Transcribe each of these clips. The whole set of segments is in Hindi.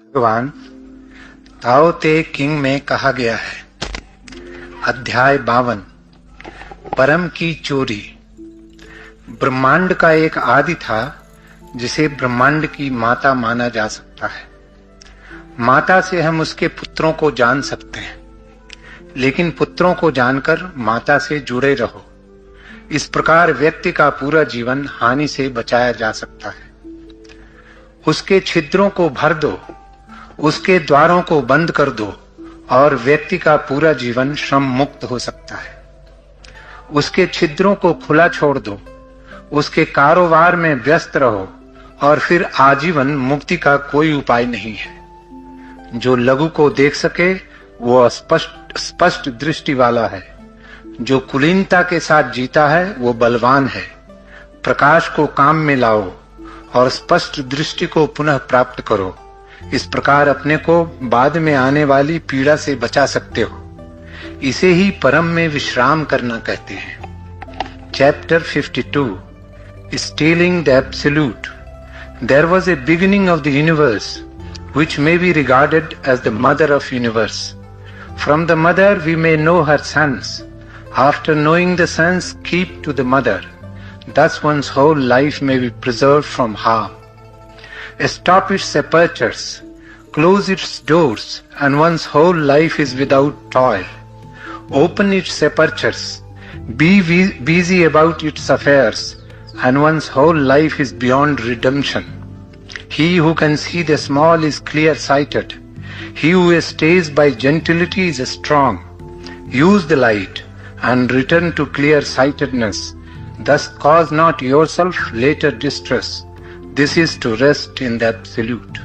भगवान ताओ ते किंग में कहा गया है, अध्याय 52, परम की चोरी। ब्रह्मांड का एक आदि था जिसे ब्रह्मांड की माता माना जा सकता है। माता से हम उसके पुत्रों को जान सकते हैं, लेकिन पुत्रों को जानकर माता से जुड़े रहो। इस प्रकार व्यक्ति का पूरा जीवन हानि से बचाया जा सकता है। उसके छिद्रों को भर दो, उसके द्वारों को बंद कर दो और व्यक्ति का पूरा जीवन श्रम मुक्त हो सकता है। उसके छिद्रों को खुला छोड़ दो, उसके कारोबार में व्यस्त रहो और फिर आजीवन मुक्ति का कोई उपाय नहीं है। जो लघु को देख सके वो स्पष्ट दृष्टि वाला है। जो कुलीनता के साथ जीता है वो बलवान है। प्रकाश को काम में लाओ और स्पष्ट दृष्टि को पुनः प्राप्त करो। इस प्रकार अपने को बाद में आने वाली पीड़ा से बचा सकते हो। इसे ही परम में विश्राम करना कहते हैं। Chapter 52, Stealing the Absolute. There was a beginning of the universe which may be regarded as the mother of universe. From the mother we may know her sons. After knowing the sons, keep to the mother. Thus one's whole life may be preserved from harm. Stop its apertures, close its doors, and one's whole life is without toil. Open its apertures, be busy about its affairs, and one's whole life is beyond redemption. He who can see the small is clear-sighted. He who stays by gentility is strong. Use the light and return to clear-sightedness. Thus cause not yourself later distress. This is to rest in the absolute.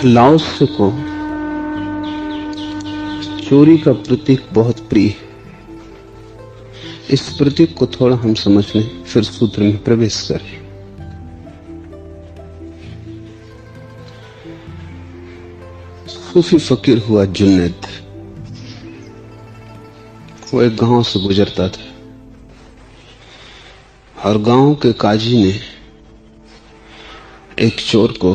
लाओ त्से को चोरी का प्रतीक बहुत प्रिय है। इस प्रतीक को थोड़ा हम समझ लें, फिर सूत्र में प्रवेश करें। सूफी फकीर हुआ जुन्नैद। वो एक गांव से गुजरता था और गांव के काजी ने एक चोर को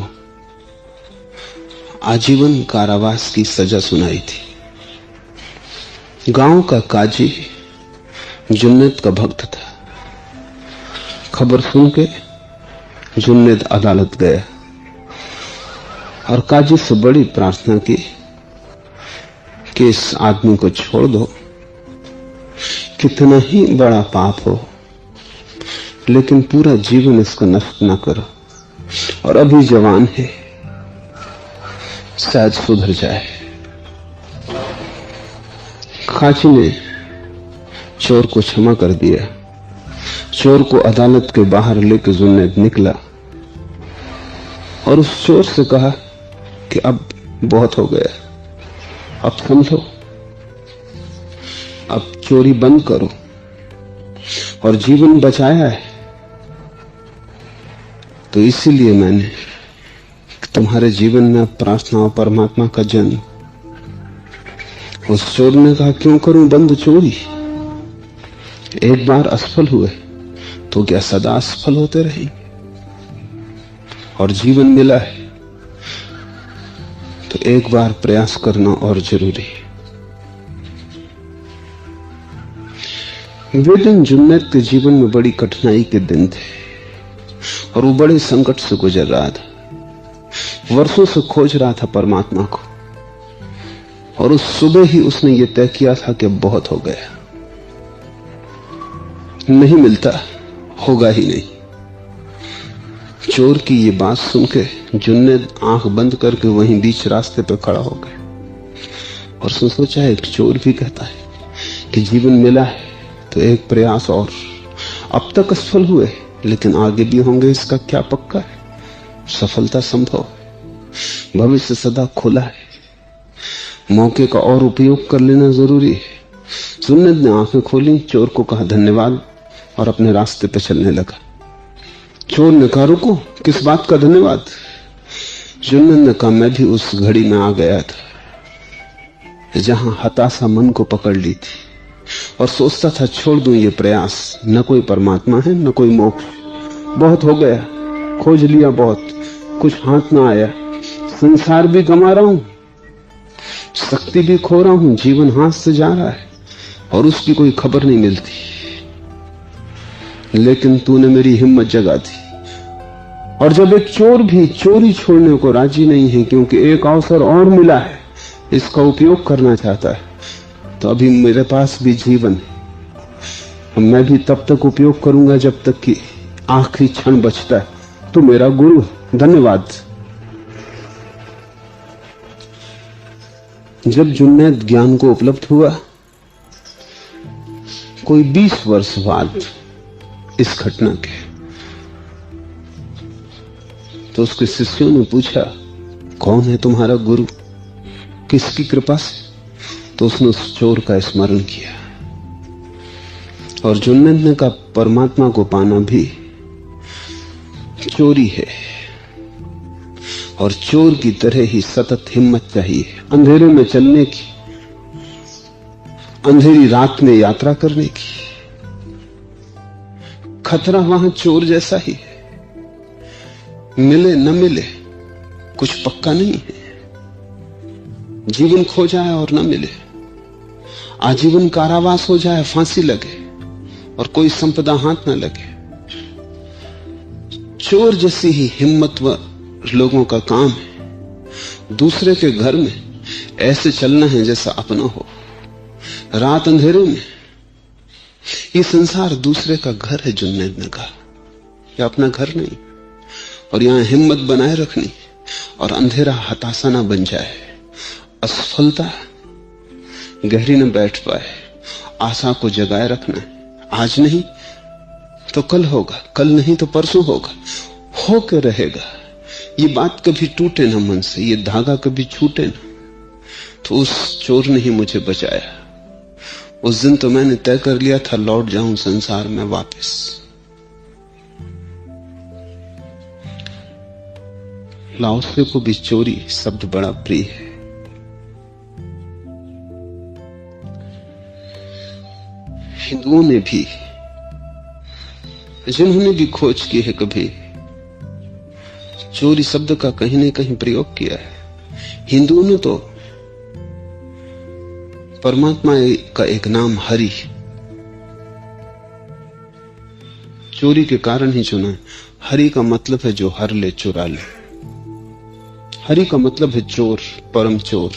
आजीवन कारावास की सजा सुनाई थी। गांव का काजी जुन्नैद का भक्त था। खबर सुन के जुन्नैद अदालत गया और काजी से बड़ी प्रार्थना की कि इस आदमी को छोड़ दो। कितना ही बड़ा पाप हो, लेकिन पूरा जीवन इसको नष्ट ना करो, और अभी जवान है, शायद सुधर जाए। काजी ने चोर को क्षमा कर दिया। चोर को अदालत के बाहर लेकर जुन्नैद निकला और उस चोर से कहा कि अब बहुत हो गया, अब समझो, अब चोरी बंद करो और जीवन बचाया है तो इसीलिए मैंने तुम्हारे जीवन में प्रार्थना और परमात्मा का जन्म। उस चोर ने कहा, क्यों करूं बंद चोरी? एक बार असफल हुए तो क्या सदा असफल होते रहेंगे? और जीवन मिला है तो एक बार प्रयास करना और जरूरी है। वे दिन जुन्नैद के जीवन में बड़ी कठिनाई के दिन थे और वो बड़े संकट से गुजर रहा था। वर्षों से खोज रहा था परमात्मा को, और उस सुबह ही उसने ये तय किया था कि बहुत हो गया, नहीं मिलता, होगा ही नहीं। चोर की ये बात सुन के जुन्नैद आंख बंद करके वहीं बीच रास्ते पर खड़ा हो गया और सोचा, एक चोर भी कहता है कि जीवन मिला है तो एक प्रयास और। अब तक असफल हुए लेकिन आगे भी होंगे, इसका क्या पक्का है? सफलता संभव, भविष्य सदा खुला है, मौके का और उपयोग कर लेना जरूरी है। जुन्नैद ने आंखें खोली, चोर को कहा धन्यवाद और अपने रास्ते पर चलने लगा। चोर ने कहा, रुको, किस बात का धन्यवाद? जुन्नैद ने कहा, मैं भी उस घड़ी में आ गया था जहां हताशा मन को पकड़ ली थी और सोचता था छोड़ दूं ये प्रयास, न कोई परमात्मा है न कोई मोक्ष, बहुत हो गया, खोज लिया बहुत, कुछ हाथ ना आया, संसार भी गंवा रहा हूं, शक्ति भी खो रहा हूं, जीवन हाथ से जा रहा है और उसकी कोई खबर नहीं मिलती। लेकिन तूने मेरी हिम्मत जगा दी। और जब एक चोर भी चोरी छोड़ने को राजी नहीं है क्योंकि एक अवसर और मिला है, इसका उपयोग करना चाहता है, तो अभी मेरे पास भी जीवन है। मैं भी तब तक उपयोग करूंगा जब तक कि आखिरी क्षण बचता है। तो मेरा गुरु, धन्यवाद। जब जुन्नैद ज्ञान को उपलब्ध हुआ, कोई 20 वर्ष बाद इस घटना के, तो उसके शिष्यों ने पूछा, कौन है तुम्हारा गुरु, किसकी कृपा से? तो उसने उस चोर का स्मरण किया और जुन्नैद ने कहा, परमात्मा को पाना भी चोरी है और चोर की तरह ही सतत हिम्मत चाहिए, अंधेरे में चलने की, अंधेरी रात में यात्रा करने की। खतरा वहां चोर जैसा ही है, मिले न मिले कुछ पक्का नहीं है। जीवन खो जाए और न मिले, आजीवन कारावास हो जाए, फांसी लगे और कोई संपदा हाथ न लगे। चोर जैसी ही हिम्मतवर लोगों का काम है दूसरे के घर में ऐसे चलना है जैसा अपना हो। रात अंधेरे में, ये संसार दूसरे का घर है, जुन्नैद ने कहा, यह अपना घर नहीं। और यहां हिम्मत बनाए रखनी और अंधेरा हताशा ना बन जाए, असफलता गहरी न बैठ पाए, आशा को जगाए रखना है। आज नहीं तो कल होगा, कल नहीं तो परसों होगा, होके रहेगा। ये बात कभी टूटे ना मन से, ये धागा कभी छूटे ना। तो उस चोर ने ही मुझे बचाया। उस दिन तो मैंने तय कर लिया था लौट जाऊं संसार में वापस। लाओसे को भी चोरी शब्द बड़ा प्रिय है। हिंदुओं ने भी, जिन्होंने भी खोज की है, कभी चोरी शब्द का कहीं न कहीं प्रयोग किया है। हिंदुओं ने तो परमात्मा का एक नाम हरि चोरी के कारण ही चुना है। हरि का मतलब है जो हर ले, चुरा ले। हरि का मतलब है चोर, परम चोर।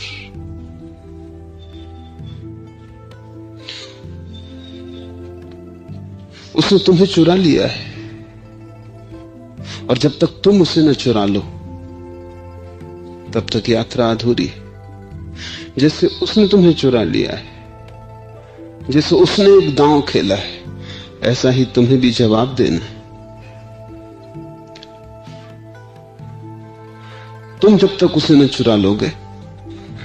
उसने तुम्हें चुरा लिया है और जब तक तुम उसे न चुरा लो तब तक यात्रा अधूरी। जैसे उसने तुम्हें चुरा लिया है, जैसे उसने एक दांव खेला है, ऐसा ही तुम्हें भी जवाब देना है। तुम जब तक उसे न चुरा लोगे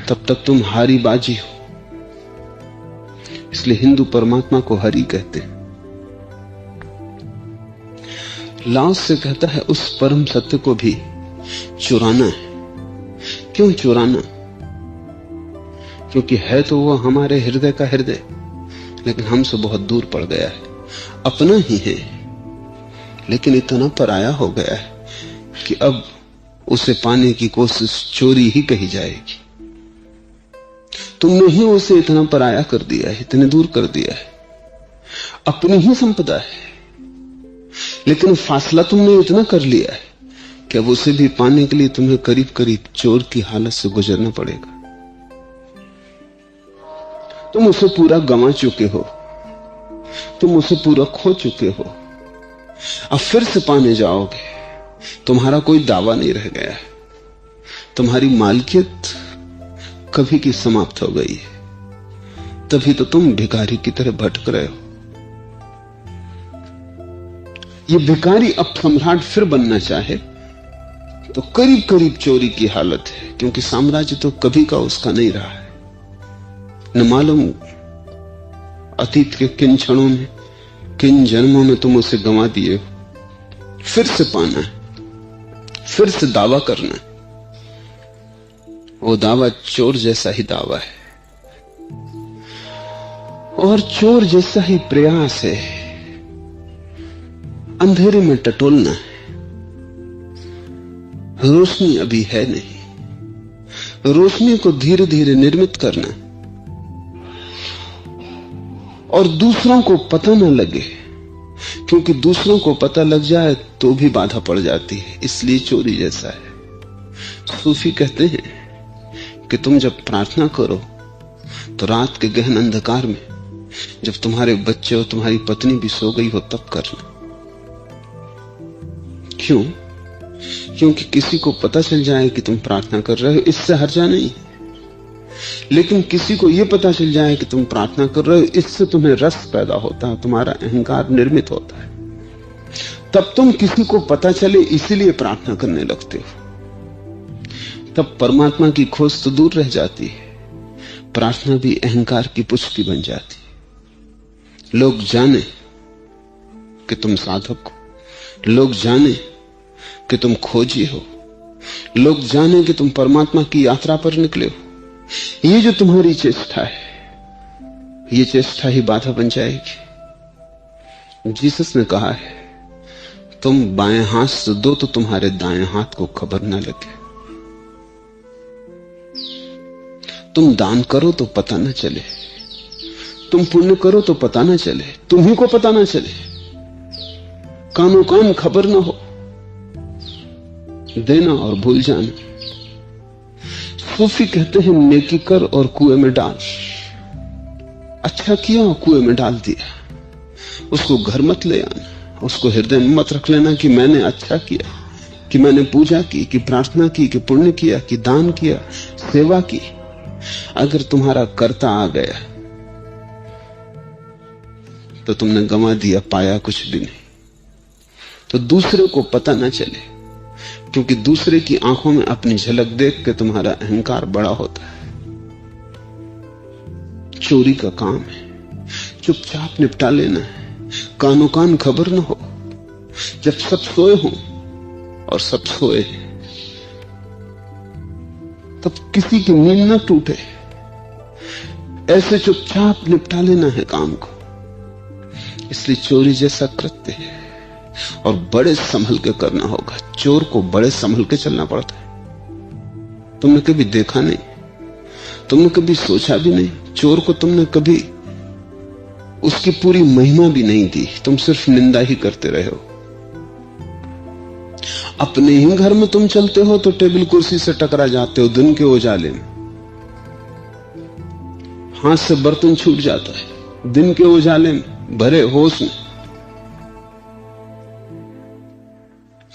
तब तक तुम हारी बाजी हो। इसलिए हिंदू परमात्मा को हरि कहते हैं। लाओस से कहता है उस परम सत्य को भी चुराना है। क्यों चुराना? क्योंकि है तो वो हमारे हृदय का हृदय, लेकिन हमसे बहुत दूर पड़ गया है। अपना ही है लेकिन इतना पराया हो गया है कि अब उसे पाने की कोशिश चोरी ही कही जाएगी। तुमने ही उसे इतना पराया कर दिया है, इतने दूर कर दिया है। अपनी ही संपदा है लेकिन फासला तुमने इतना कर लिया है कि अब उसे भी पाने के लिए तुम्हें करीब करीब चोर की हालत से गुजरना पड़ेगा। तुम उसे पूरा गंवा चुके हो, तुम उसे पूरा खो चुके हो। अब फिर से पाने जाओगे, तुम्हारा कोई दावा नहीं रह गया है। तुम्हारी मालकियत कभी की समाप्त हो गई है। तभी तो तुम भिखारी की तरह भटक रहे हो। ये भिखारी अब सम्राट फिर बनना चाहे तो करीब करीब चोरी की हालत है, क्योंकि साम्राज्य तो कभी का उसका नहीं रहा है। न मालूम अतीत के किन क्षणों में, किन जन्मों में तुम उसे गंवा दिए हो। फिर से पाना है, फिर से दावा करना है। वो दावा चोर जैसा ही दावा है, और चोर जैसा ही प्रयास है अंधेरे में टटोलना है। रोशनी अभी है नहीं, रोशनी को धीरे धीरे निर्मित करना और दूसरों को पता न लगे, क्योंकि दूसरों को पता लग जाए तो भी बाधा पड़ जाती है, इसलिए चोरी जैसा है। सूफी कहते हैं कि तुम जब प्रार्थना करो तो रात के गहन अंधकार में, जब तुम्हारे बच्चे और तुम्हारी पत्नी भी सो गई हो, तब करना। क्यों? क्योंकि किसी को पता चल जाए कि तुम प्रार्थना कर रहे हो, इससे हर्जा नहीं, लेकिन किसी को यह पता चल जाए कि तुम प्रार्थना कर रहे हो, इससे तुम्हें रस पैदा होता है, तुम्हारा अहंकार निर्मित होता है। तब तुम किसी को पता चले इसीलिए प्रार्थना करने लगते हो। तब परमात्मा की खोज तो दूर रह जाती है, प्रार्थना भी अहंकार की पुष्टि बन जाती है। लोग जाने कि तुम साधक हो, लोग जाने कि तुम खोजी हो, लोग जाने कि तुम परमात्मा की यात्रा पर निकले हो। ये जो तुम्हारी चेष्टा है, ये चेष्टा ही बाधा बन जाएगी। जीसस ने कहा है, तुम बाएं हाथ से दो तो तुम्हारे दाएं हाथ को खबर ना लगे। तुम दान करो तो पता ना चले, तुम पुण्य करो तो पता ना चले, तुम्ही को पता ना चले, कानो कान खबर ना हो। देना और भूल जाना। सूफी कहते हैं, नेकी कर और कुएं में डाल। अच्छा किया और कुएं में डाल दिया, उसको घर मत ले आना, उसको हृदय में मत रख लेना कि मैंने अच्छा किया, कि मैंने पूजा की, कि प्रार्थना की, कि पुण्य किया, कि दान किया, सेवा की। अगर तुम्हारा कर्ता आ गया तो तुमने गंवा दिया, पाया कुछ भी नहीं। तो दूसरे को पता ना चले, क्योंकि दूसरे की आंखों में अपनी झलक देख के तुम्हारा अहंकार बड़ा होता है। चोरी का काम है, चुपचाप निपटा लेना है, कानो कान खबर न हो। जब सब सोए हों और सब सोए, तब किसी की नींद न टूटे, ऐसे चुपचाप निपटा लेना है काम को। इसलिए चोरी जैसा कृत्य है और बड़े संभल के करना होगा। चोर को बड़े संभल के चलना पड़ता है। तुमने कभी देखा नहीं, तुमने कभी सोचा भी नहीं, चोर को तुमने कभी उसकी पूरी महिमा भी नहीं दी, तुम सिर्फ निंदा ही करते रहे हो। अपने ही घर में तुम चलते हो तो टेबल कुर्सी से टकरा जाते हो, दिन के उजाले में हाथ से बर्तन छूट जाता है, दिन के उजाले में भरे होश में।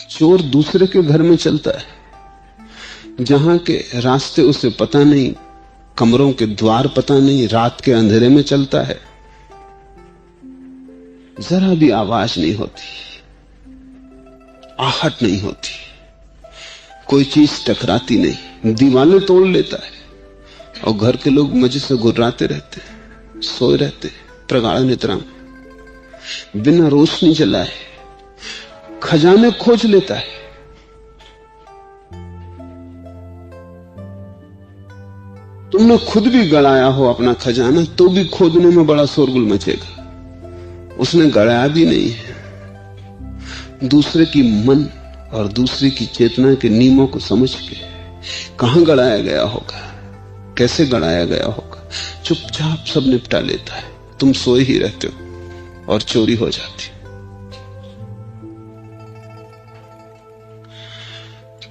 चोर दूसरे के घर में चलता है, जहां के रास्ते उसे पता नहीं, कमरों के द्वार पता नहीं, रात के अंधेरे में चलता है। जरा भी आवाज नहीं होती, आहट नहीं होती, कोई चीज टकराती नहीं, दीवारें तोड़ लेता है और घर के लोग मजे से गुर्राते रहते हैं, सोए रहते हैं प्रगाढ़ निद्रा में, बिना रोशनी जलाए खजाने खोज लेता है। तुमने खुद भी गड़ाया हो अपना खजाना तो भी खोदने में बड़ा शोरगुल मचेगा। उसने गड़ाया भी नहीं है। दूसरे की मन और दूसरे की चेतना के नियमों को समझ के कहां गड़ाया गया होगा, कैसे गड़ाया गया होगा, चुपचाप सब निपटा लेता है। तुम सोए ही रहते हो और चोरी हो जाती।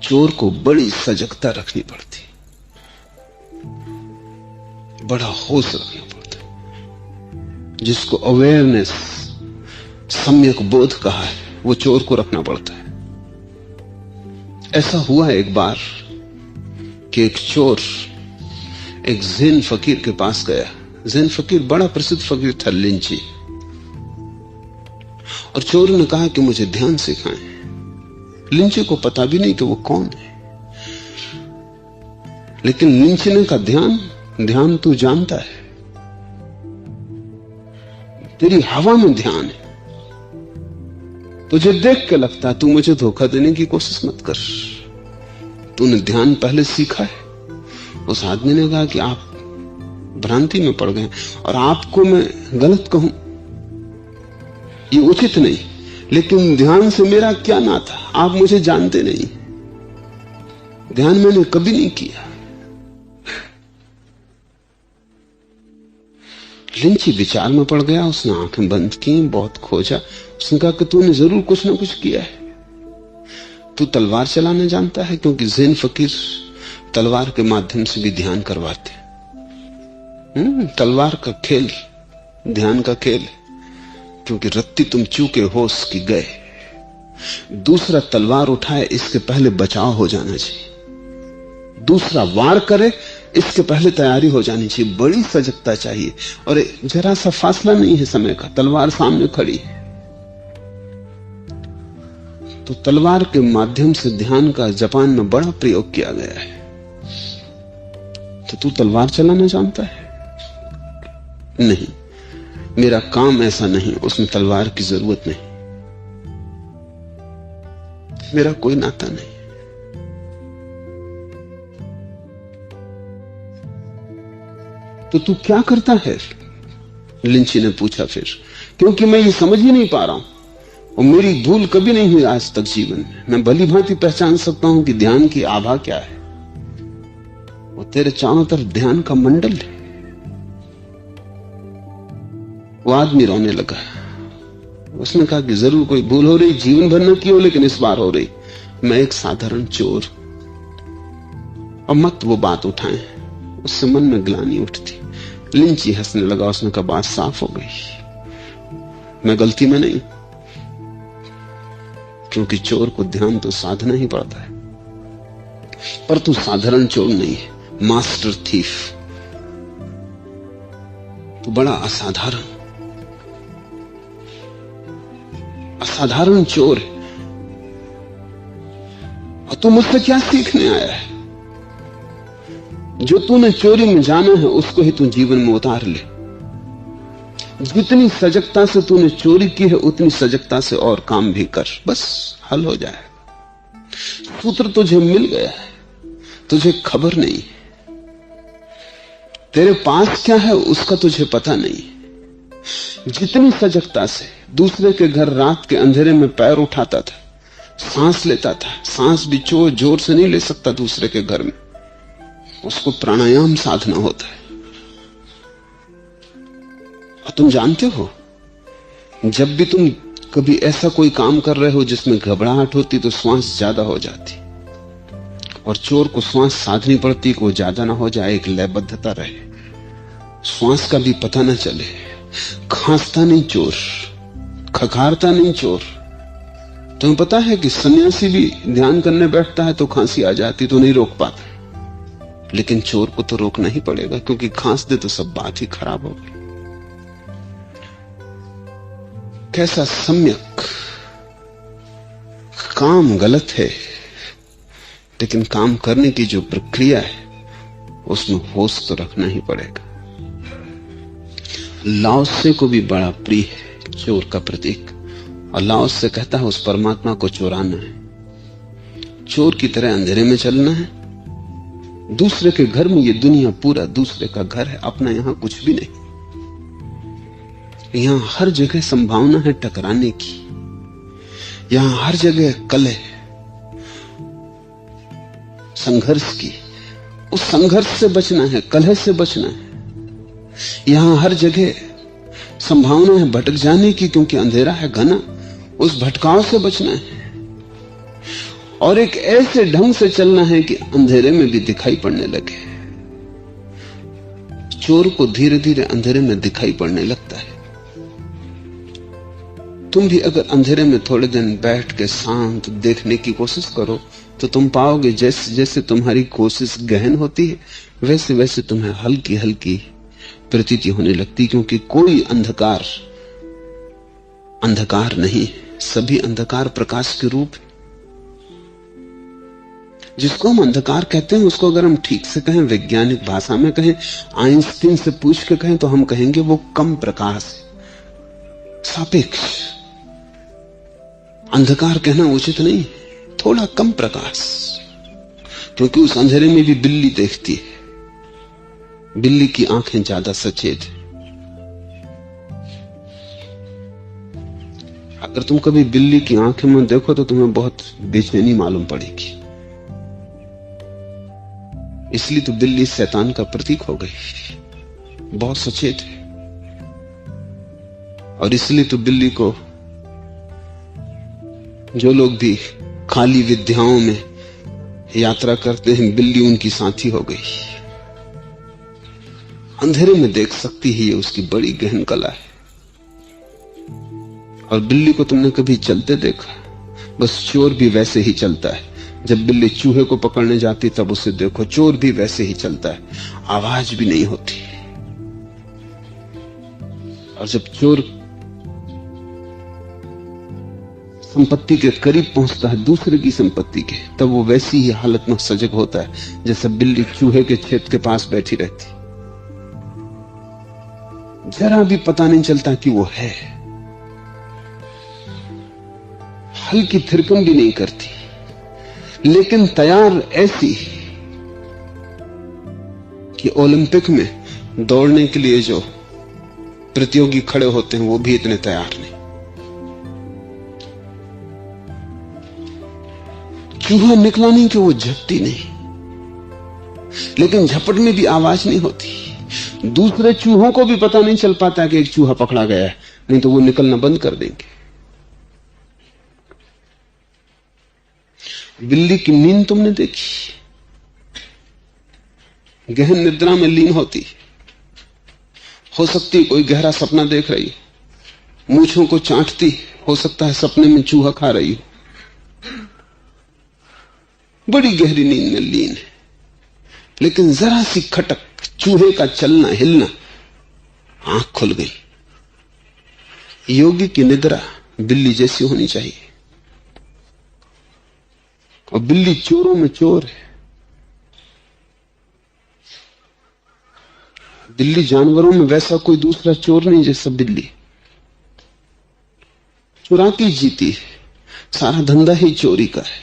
चोर को बड़ी सजगता रखनी पड़ती, बड़ा होश रखना पड़ता। जिसको अवेयरनेस, सम्यक बोध कहा है, वो चोर को रखना पड़ता है। ऐसा हुआ एक बार कि एक चोर एक ज़ेन फकीर के पास गया। ज़ेन फकीर बड़ा प्रसिद्ध फकीर था, लिंची। और चोर ने कहा कि मुझे ध्यान सिखाएं। लिंची को पता भी नहीं कि वो कौन है, लेकिन लिंची ने कहा, ध्यान तू जानता है, तेरी हवा में ध्यान है, तुझे देख के लगता है, तू मुझे धोखा देने की कोशिश मत कर, तूने ध्यान पहले सीखा है। उस आदमी ने कहा कि आप भ्रांति में पड़ गए। और आपको मैं गलत कहूं ये उचित नहीं, लेकिन ध्यान से मेरा क्या नाता? आप मुझे जानते नहीं, ध्यान मैंने कभी नहीं किया। लिंची विचार में पड़ गया, उसने आंखें बंद की, बहुत खोजा। उसने कहा कि तूने जरूर कुछ ना कुछ किया है। तू तलवार चलाना जानता है? क्योंकि ज़ैन फकीर तलवार के माध्यम से भी ध्यान करवाते। तलवार का खेल ध्यान का खेल है, क्योंकि रत्ती तुम चूके होश की गए। दूसरा तलवार उठाए इसके पहले बचाव हो जाना चाहिए, दूसरा वार करे इसके पहले तैयारी हो जानी चाहिए, बड़ी सजगता चाहिए। और जरा सा फासला नहीं है समय का, तलवार सामने खड़ी है। तो तलवार के माध्यम से ध्यान का जापान में बड़ा प्रयोग किया गया है। तो तू तलवार चलाना जानता है? नहीं, मेरा काम ऐसा नहीं, उसमें तलवार की जरूरत नहीं, मेरा कोई नाता नहीं। तो तू क्या करता है? लिंची ने पूछा फिर, क्योंकि मैं ये समझ ही नहीं पा रहा हूं, और मेरी भूल कभी नहीं हुई आज तक जीवन में। मैं भली भांति पहचान सकता हूं कि ध्यान की आभा क्या है। वो तेरे चारों तरफ ध्यान का मंडल है। वो आदमी रोने लगा। उसने कहा कि जरूर कोई भूल हो रही, जीवन भर न की हो, लेकिन इस बार हो रही। मैं एक साधारण चोर, और मत वो बात उठाएं। उससे मन में ग्लानि उठती। लिंची हंसने लगा। उसने कहा बात साफ हो गई, मैं गलती में नहीं, क्योंकि चोर को ध्यान तो साधना ही पड़ता है। पर तू साधारण चोर नहीं है, मास्टर थीफ। तू बड़ा असाधारण चोर है। और तू मुझसे क्या सीखने आया है? जो तूने चोरी में जाना है उसको ही तू जीवन में उतार ले। जितनी सजगता से तूने चोरी की है उतनी सजगता से और काम भी कर, बस हल हो जाएगा। सूत्र तुझे मिल गया है, तुझे खबर नहीं, तेरे पास क्या है उसका तुझे पता नहीं। जितनी सजगता से दूसरे के घर रात के अंधेरे में पैर उठाता था, सांस लेता था, सांस भी जोर से नहीं ले सकता दूसरे के घर में, उसको प्राणायाम साधना होता है। और तुम जानते हो, जब भी तुम कभी ऐसा कोई काम कर रहे हो जिसमें घबराहट होती तो श्वास ज्यादा हो जाती, और चोर को श्वास साधनी पड़ती कि वो ज्यादा ना हो जाए, एक लयबद्धता रहे, श्वास का भी पता ना चले। खांसता नहीं चोर, खखारता नहीं चोर। तुम्हें पता है कि सन्यासी भी ध्यान करने बैठता है तो खांसी आ जाती तो नहीं रोक पाता, लेकिन चोर को तो रोकना ही पड़ेगा, क्योंकि खांस दे तो सब बात ही खराब होगी। कैसा सम्यक काम गलत है, लेकिन काम करने की जो प्रक्रिया है उसमें होश तो रखना ही पड़ेगा। लाओसे को भी बड़ा प्रिय है चोर का प्रतीक, और लाओसे कहता है उस परमात्मा को चुराना है, चोर की तरह अंधेरे में चलना है। दूसरे के घर में, ये दुनिया पूरा दूसरे का घर है, अपना यहां कुछ भी नहीं। यहां हर जगह संभावना है टकराने की, यहां हर जगह कलह, संघर्ष की। उस संघर्ष से बचना है, कलह से बचना है। यहां हर जगह संभावना है भटक जाने की, क्योंकि अंधेरा है घना, उस भटकाव से बचना है। और एक ऐसे ढंग से चलना है कि अंधेरे में भी दिखाई पड़ने लगे। चोर को धीरे धीरे अंधेरे में दिखाई पड़ने लगता है। तुम भी अगर अंधेरे में थोड़े दिन बैठ के शांत देखने की कोशिश करो तो तुम पाओगे जैसे जैसे तुम्हारी कोशिश गहन होती है वैसे वैसे तुम्हें हल्की हल्की प्रतीति होने लगती, क्योंकि कोई अंधकार अंधकार नहीं, सभी अंधकार प्रकाश के रूप। जिसको हम अंधकार कहते हैं उसको अगर हम ठीक से कहें, वैज्ञानिक भाषा में कहें, आइंस्टीन से पूछ के कहें तो हम कहेंगे वो कम प्रकाश है, सापेक्ष। अंधकार कहना उचित नहीं, थोड़ा कम प्रकाश, क्योंकि उस अंधेरे में भी बिल्ली देखती है, बिल्ली की आंखें ज्यादा सचेत है। अगर तुम कभी बिल्ली की आंखें में देखो तो तुम्हें बहुत बेचैनी मालूम पड़ेगी। इसलिए तो बिल्ली शैतान का प्रतीक हो गई, बहुत सचेत है। और इसलिए तो बिल्ली को जो लोग भी खाली विद्याओं में यात्रा करते हैं, बिल्ली उनकी साथी हो गई। अंधेरे में देख सकती है, ये उसकी बड़ी गहन कला है। और बिल्ली को तुमने कभी चलते देखा? बस चोर भी वैसे ही चलता है। जब बिल्ली चूहे को पकड़ने जाती तब उसे देखो, चोर भी वैसे ही चलता है, आवाज भी नहीं होती। और जब चोर संपत्ति के करीब पहुंचता है, दूसरे की संपत्ति के, तब वो वैसी ही हालत में सजग होता है जैसे बिल्ली चूहे के छेद के पास बैठी रहती। जरा भी पता नहीं चलता कि वो है, हल्की थिरकन भी नहीं करती, लेकिन तैयार ऐसी कि ओलंपिक में दौड़ने के लिए जो प्रतियोगी खड़े होते हैं वो भी इतने तैयार नहीं। चूहा निकला नहीं कि वो झपटी नहीं, लेकिन झपट में भी आवाज नहीं होती। दूसरे चूहों को भी पता नहीं चल पाता कि एक चूहा पकड़ा गया है, नहीं तो वो निकलना बंद कर देंगे। बिल्ली की नींद तुमने देखी? गहन निद्रा में लीन होती। हो सकती है कोई गहरा सपना देख रही, मूंछों को चाटती, हो सकता है सपने में चूहा खा रही हो। बड़ी गहरी नींद में लीन है, लेकिन जरा सी खटक, चूहे का चलना हिलना, आंख खुल गई। योगी की निद्रा बिल्ली जैसी होनी चाहिए। और बिल्ली चोरों में चोर है। बिल्ली जानवरों में वैसा कोई दूसरा चोर नहीं जैसा बिल्ली। चुराती जीती है, सारा धंधा ही चोरी का है।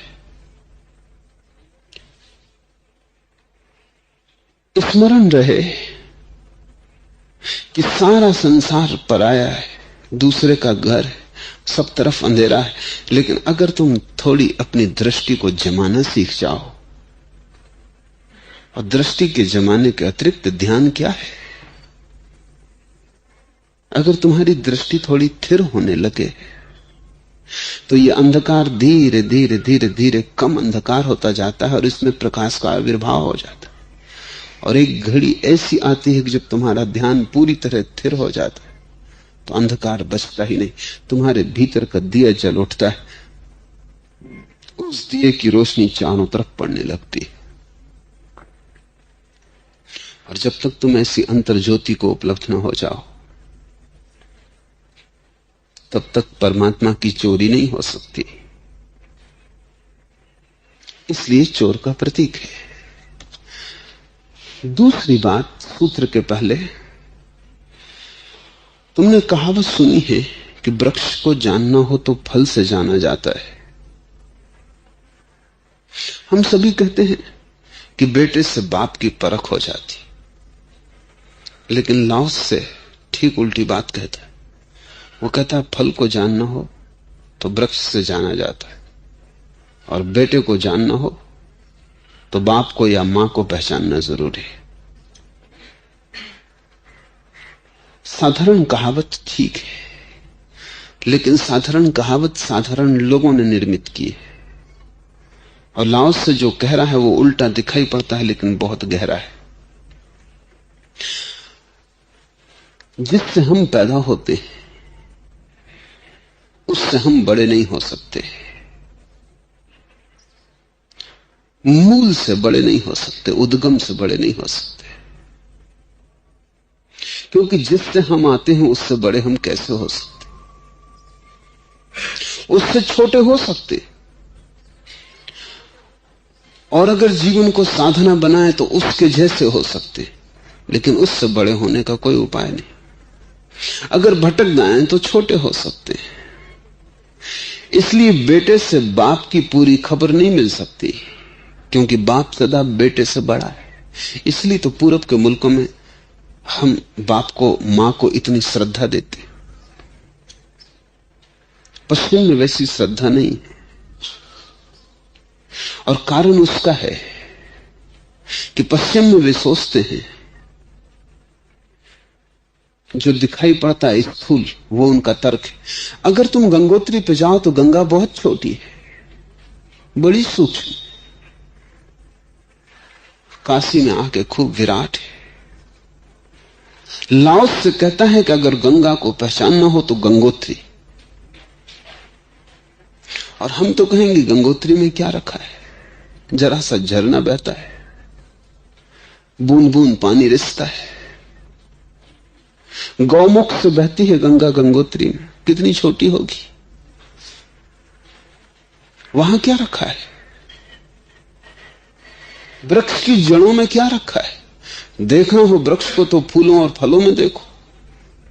स्मरण रहे कि सारा संसार पराया है, दूसरे का घर है, सब तरफ अंधेरा है। लेकिन अगर तुम थोड़ी अपनी दृष्टि को जमाना सीख जाओ, और दृष्टि के जमाने के अतिरिक्त ध्यान क्या है, अगर तुम्हारी दृष्टि थोड़ी थिर होने लगे तो ये अंधकार धीरे धीरे धीरे धीरे कम अंधकार होता जाता है और इसमें प्रकाश का आविर्भाव हो जाता है। और एक घड़ी ऐसी आती है कि जब तुम्हारा ध्यान पूरी तरह थिर हो जाता है तो अंधकार बचता ही नहीं, तुम्हारे भीतर का दिया जल उठता है, उस दिए की रोशनी चारों तरफ पड़ने लगती है। और जब तक तुम ऐसी अंतर ज्योति को उपलब्ध न हो जाओ तब तक परमात्मा की चोरी नहीं हो सकती। इसलिए चोर का प्रतीक है। दूसरी बात, सूत्र के पहले तुमने कहावत सुनी है कि वृक्ष को जानना हो तो फल से जाना जाता है। हम सभी कहते हैं कि बेटे से बाप की परख हो जाती, लेकिन लाओस से ठीक उल्टी बात कहता है। वो कहता है फल को जानना हो तो वृक्ष से जाना जाता है, और बेटे को जानना हो तो बाप को या मां को पहचानना जरूरी है। साधारण कहावत ठीक है, लेकिन साधारण कहावत साधारण लोगों ने निर्मित की है, और लाओस से जो कह रहा है वो उल्टा दिखाई पड़ता है लेकिन बहुत गहरा है। जिससे हम पैदा होते हैं उससे हम बड़े नहीं हो सकते, मूल से बड़े नहीं हो सकते, उद्गम से बड़े नहीं हो सकते, क्योंकि जिससे हम आते हैं उससे बड़े हम कैसे हो सकते? उससे छोटे हो सकते, और अगर जीवन को साधना बनाए तो उसके जैसे हो सकते, लेकिन उससे बड़े होने का कोई उपाय नहीं। अगर भटक जाएं तो छोटे हो सकते। इसलिए बेटे से बाप की पूरी खबर नहीं मिल सकती, क्योंकि बाप सदा बेटे से बड़ा है। इसलिए तो पूरब के मुल्कों में हम बाप को, मां को इतनी श्रद्धा देते, पश्चिम में वैसी श्रद्धा नहीं है। और कारण उसका है कि पश्चिम में वे सोचते हैं जो दिखाई पड़ता है स्थूल, वो उनका तर्क है। अगर तुम गंगोत्री पे जाओ तो गंगा बहुत छोटी है, बड़ी सूक्ष्म। काशी में आके खूब विराट है। लाओस से कहता है कि अगर गंगा को पहचानना हो तो गंगोत्री। और हम तो कहेंगे गंगोत्री में क्या रखा है, जरा सा झरना बहता है, बूंद बूंद पानी रिसता है। गौमुख से बहती है गंगा गंगोत्री में, कितनी छोटी होगी, वहां क्या रखा है? वृक्ष की जड़ों में क्या रखा है? देखना हो वृक्ष को तो फूलों और फलों में देखो,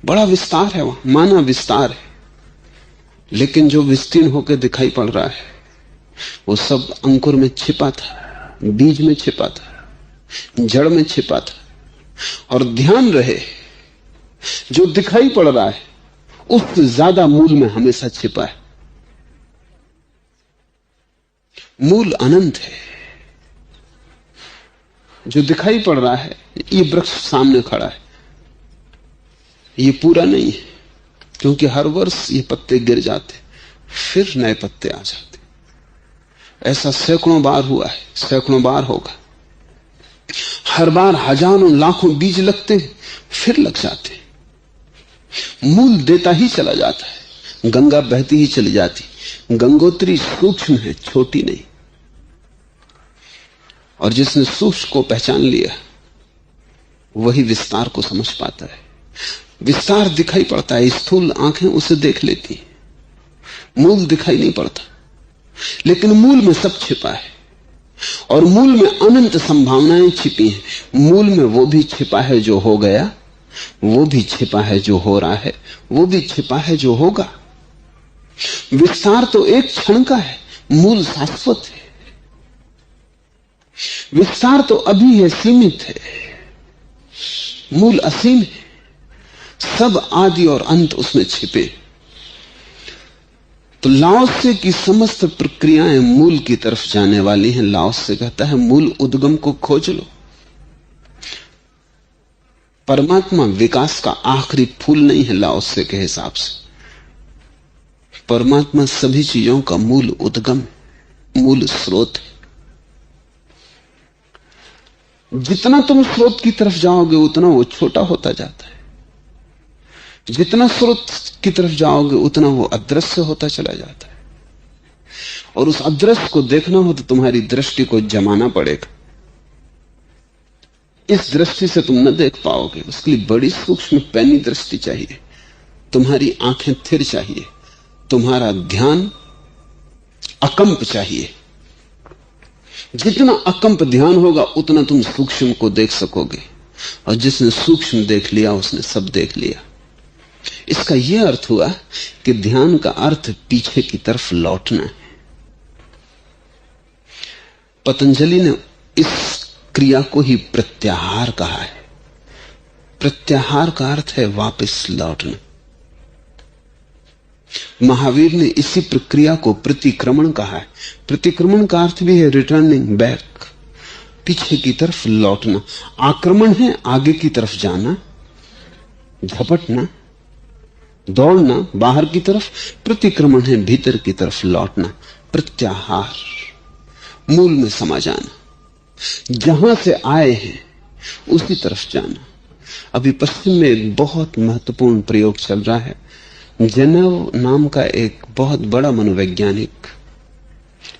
बड़ा विस्तार है वहां, माना विस्तार है। लेकिन जो विस्तीर्ण होकर दिखाई पड़ रहा है वो सब अंकुर में छिपा था, बीज में छिपा था, जड़ में छिपा था। और ध्यान रहे, जो दिखाई पड़ रहा है उससे ज्यादा मूल में हमेशा छिपा है। मूल अनंत है। जो दिखाई पड़ रहा है, ये वृक्ष सामने खड़ा है, ये पूरा नहीं है, क्योंकि हर वर्ष ये पत्ते गिर जाते, फिर नए पत्ते आ जाते। ऐसा सैकड़ों बार हुआ है, सैकड़ों बार होगा। हर बार हजारों लाखों बीज लगते, फिर लग जाते। मूल देता ही चला जाता है, गंगा बहती ही चली जाती। गंगोत्री सूक्ष्म है, छोटी नहीं। और जिसने सूक्ष्म को पहचान लिया वही विस्तार को समझ पाता है। विस्तार दिखाई पड़ता है, स्थूल आंखें उसे देख लेती, मूल दिखाई नहीं पड़ता। लेकिन मूल में सब छिपा है, और मूल में अनंत संभावनाएं छिपी हैं। मूल में वो भी छिपा है जो हो गया, वो भी छिपा है जो हो रहा है, वो भी छिपा है जो होगा। विस्तार तो एक क्षण का है, मूल शाश्वत है। विस्तार तो अभी है, सीमित है, मूल असीम है। सब आदि और अंत उसमें छिपे। तो लाओसे की समस्त प्रक्रियाएं मूल की तरफ जाने वाली हैं। लाओसे कहता है मूल उद्गम को खोज लो। परमात्मा विकास का आखिरी फूल नहीं है लाओसे के हिसाब से। परमात्मा सभी चीजों का मूल उद्गम, मूल स्रोत है। जितना तुम स्रोत की तरफ जाओगे उतना वो छोटा होता जाता है। जितना स्रोत की तरफ जाओगे उतना वो अदृश्य होता चला जाता है। और उस अदृश्य को देखना हो तो तुम्हारी दृष्टि को जमाना पड़ेगा। इस दृष्टि से तुम न देख पाओगे, उसके लिए बड़ी सूक्ष्म पैनी दृष्टि चाहिए। तुम्हारी आंखें थिर चाहिए, तुम्हारा ध्यान अकंप चाहिए। जितना अकंप ध्यान होगा उतना तुम सूक्ष्म को देख सकोगे। और जिसने सूक्ष्म देख लिया उसने सब देख लिया। इसका यह अर्थ हुआ कि ध्यान का अर्थ पीछे की तरफ लौटना है। पतंजलि ने इस क्रिया को ही प्रत्याहार कहा है। प्रत्याहार का अर्थ है वापस लौटना। महावीर ने इसी प्रक्रिया को प्रतिक्रमण कहा है। प्रतिक्रमण का अर्थ भी है रिटर्निंग बैक, पीछे की तरफ लौटना। आक्रमण है आगे की तरफ जाना, झपटना, दौड़ना बाहर की तरफ। प्रतिक्रमण है भीतर की तरफ लौटना। प्रत्याहार, मूल में समा जाना, जहां से आए हैं उसी तरफ जाना। अभी पश्चिम में एक बहुत महत्वपूर्ण प्रयोग चल रहा है। जेनेव नाम का एक बहुत बड़ा मनोवैज्ञानिक,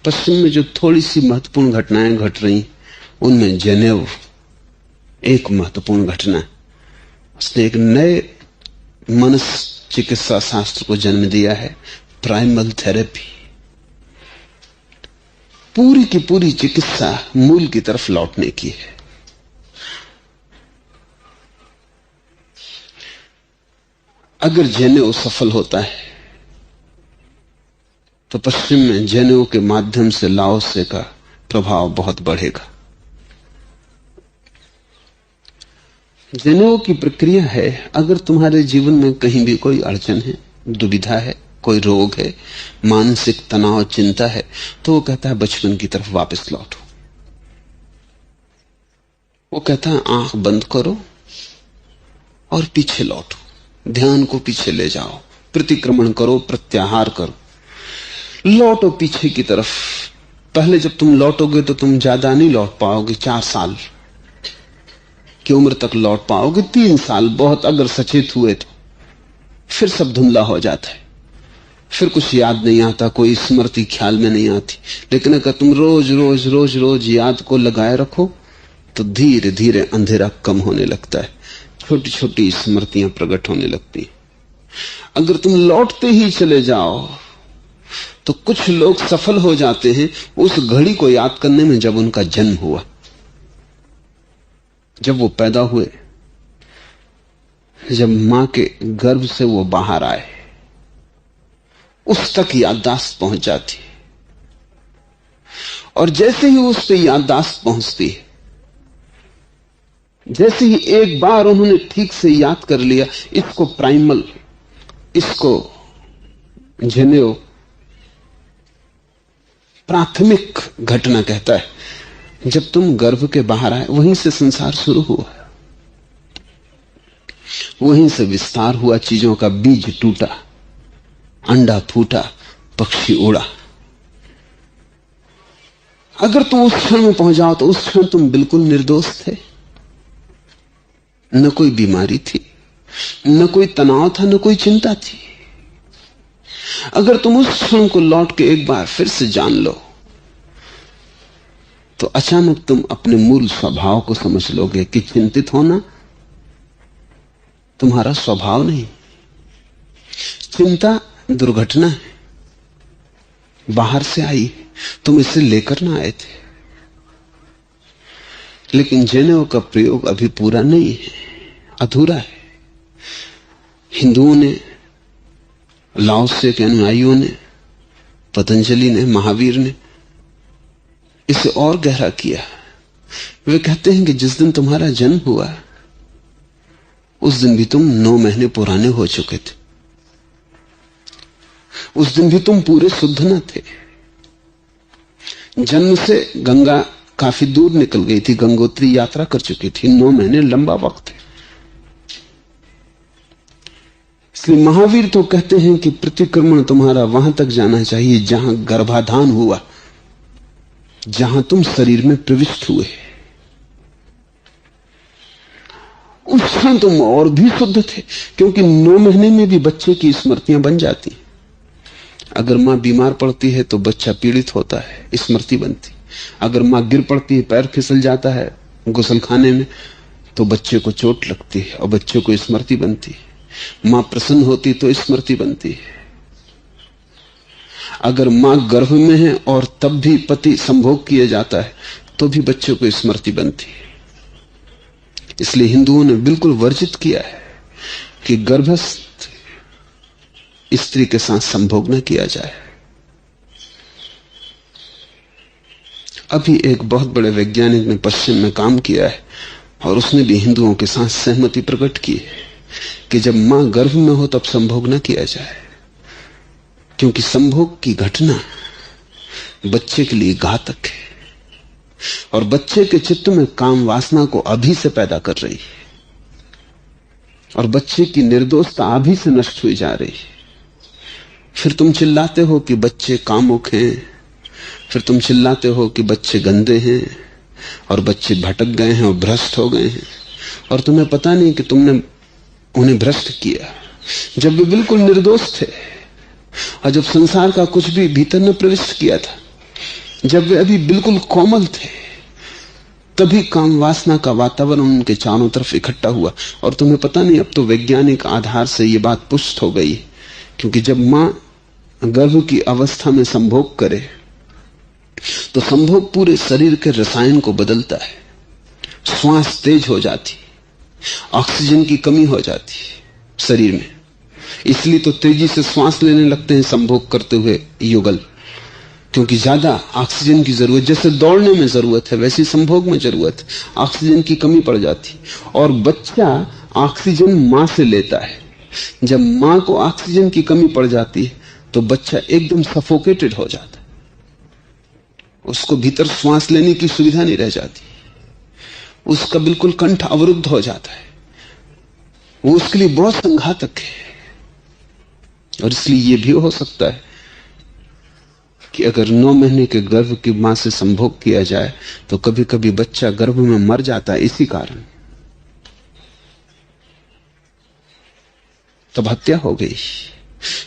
पश्चिम में जो थोड़ी सी महत्वपूर्ण घटनाएं घट रही उनमें जेनेव एक महत्वपूर्ण घटना है। उसने एक नए मनस चिकित्सा शास्त्र को जन्म दिया है, प्राइमल थेरेपी। पूरी की पूरी चिकित्सा मूल की तरफ लौटने की है। अगर जेनेव सफल होता है तो पश्चिम में जेनेव के माध्यम से लाओसे का प्रभाव बहुत बढ़ेगा। जनेऊ की प्रक्रिया है, अगर तुम्हारे जीवन में कहीं भी कोई अड़चन है, दुविधा है, कोई रोग है, मानसिक तनाव, चिंता है, तो वो कहता है बचपन की तरफ वापस लौटो। वो कहता है आंख बंद करो और पीछे लौटो, ध्यान को पीछे ले जाओ, प्रतिक्रमण करो, प्रत्याहार करो, लौटो पीछे की तरफ। पहले जब तुम लौटोगे तो तुम ज्यादा नहीं लौट पाओगे, 4 साल की उम्र तक लौट पाओगे, 3 साल बहुत अगर सचेत हुए तो। फिर सब धुंधला हो जाता है, फिर कुछ याद नहीं आता, कोई स्मृति ख्याल में नहीं आती। लेकिन अगर तुम रोज रोज रोज रोज याद को लगाए रखो तो धीरे धीरे अंधेरा कम होने लगता है, छोटी छोटी स्मृतियां प्रकट होने लगती। अगर तुम लौटते ही चले जाओ तो कुछ लोग सफल हो जाते हैं उस घड़ी को याद करने में जब उनका जन्म हुआ, जब वो पैदा हुए, जब मां के गर्भ से वो बाहर आए, उस तक याददाश्त पहुंच जाती है। और जैसे ही उस पे याददाश्त पहुंचती है, जैसे ही एक बार उन्होंने ठीक से याद कर लिया, इसको प्राइमल, इसको जनेऊ प्राथमिक घटना कहता है। जब तुम गर्भ के बाहर आए, वहीं से संसार शुरू हुआ, वहीं से विस्तार हुआ, चीजों का बीज टूटा, अंडा फूटा, पक्षी उड़ा। अगर तुम उस क्षण में पहुंच जाओ तो उस क्षण तुम बिल्कुल निर्दोष थे, न कोई बीमारी थी, न कोई तनाव था, न कोई चिंता थी। अगर तुम उस क्षण को लौट के एक बार फिर से जान लो तो अचानक तुम अपने मूल स्वभाव को समझ लोगे कि चिंतित होना तुम्हारा स्वभाव नहीं, चिंता दुर्घटना है, बाहर से आई, तुम इसे लेकर ना आए थे। लेकिन जनेऊ का प्रयोग अभी पूरा नहीं है, अधूरा है। हिंदुओं ने, लाओसे के अनुयायियों ने, पतंजलि ने, महावीर ने इसे और गहरा किया। वे कहते हैं कि जिस दिन तुम्हारा जन्म हुआ उस दिन भी तुम 9 महीने पुराने हो चुके थे, उस दिन भी तुम पूरे शुद्ध न थे। जन्म से गंगा काफी दूर निकल गई थी, गंगोत्री यात्रा कर चुकी थी, 9 महीने लंबा वक्त है। इसलिए महावीर तो कहते हैं कि प्रतिक्रमण तुम्हारा वहां तक जाना चाहिए जहां गर्भाधान हुआ, जहां तुम शरीर में प्रविष्ट हुए। उस क्षण तुम और भी शुद्ध थे, क्योंकि 9 महीने में भी बच्चे की स्मृतियां बन जाती। अगर मां बीमार पड़ती है तो बच्चा पीड़ित होता है, स्मृति बनती। अगर मां गिर पड़ती है, पैर फिसल जाता है गुसलखाने में, तो बच्चे को चोट लगती है और बच्चे को स्मृति बनती है। मां प्रसन्न होती तो स्मृति बनती है। अगर मां गर्भ में है और तब भी पति संभोग किया जाता है तो भी बच्चे को स्मृति बनती है। इसलिए हिंदुओं ने बिल्कुल वर्जित किया है कि गर्भस्थ स्त्री के साथ संभोग न किया जाए। अभी एक बहुत बड़े वैज्ञानिक ने पश्चिम में काम किया है और उसने भी हिंदुओं के साथ सहमति प्रकट की है कि जब मां गर्भ में हो तब संभोग न किया जाए, क्योंकि संभोग की घटना बच्चे के लिए घातक है और बच्चे के चित्त में काम वासना को अभी से पैदा कर रही है और बच्चे की निर्दोषता अभी से नष्ट हुई जा रही है। फिर तुम चिल्लाते हो कि बच्चे कामुक हैं, फिर तुम चिल्लाते हो कि बच्चे गंदे हैं और बच्चे भटक गए हैं और भ्रष्ट हो गए हैं, और तुम्हें पता नहीं कि तुमने उन्हें भ्रष्ट किया जब वे बिल्कुल निर्दोष थे और जब संसार का कुछ भी भीतर न प्रविष्ट किया था, जब वे अभी बिल्कुल कोमल थे, तभी काम वासना का वातावरण उनके चारों तरफ इकट्ठा हुआ। और तुम्हें पता नहीं, अब तो वैज्ञानिक आधार से ये बात पुष्ट हो गई, क्योंकि जब मां गर्भ की अवस्था में संभोग करे तो संभोग पूरे शरीर के रसायन को बदलता है, श्वास तेज हो जाती, ऑक्सीजन की कमी हो जाती शरीर में, इसलिए तो तेजी से श्वास लेने लगते हैं संभोग करते हुए युगल। क्योंकि ज्यादा ऑक्सीजन की जरूरत, जैसे दौड़ने में जरूरत है वैसी संभोग में जरूरत है, ऑक्सीजन की कमी पड़ जाती। और बच्चा ऑक्सीजन मां से लेता है। जब मां को ऑक्सीजन की कमी पड़ जाती है तो बच्चा एकदम सफोकेटेड हो जाता है, उसको भीतर श्वास लेने की सुविधा नहीं रह जाती, उसका बिल्कुल कंठ अवरुद्ध हो जाता है। वो उसके लिए बहुत संघातक है। और इसलिए यह भी हो सकता है कि अगर 9 महीने के गर्भ की मां से संभोग किया जाए तो कभी कभी बच्चा गर्भ में मर जाता है इसी कारण। तब हत्या हो गई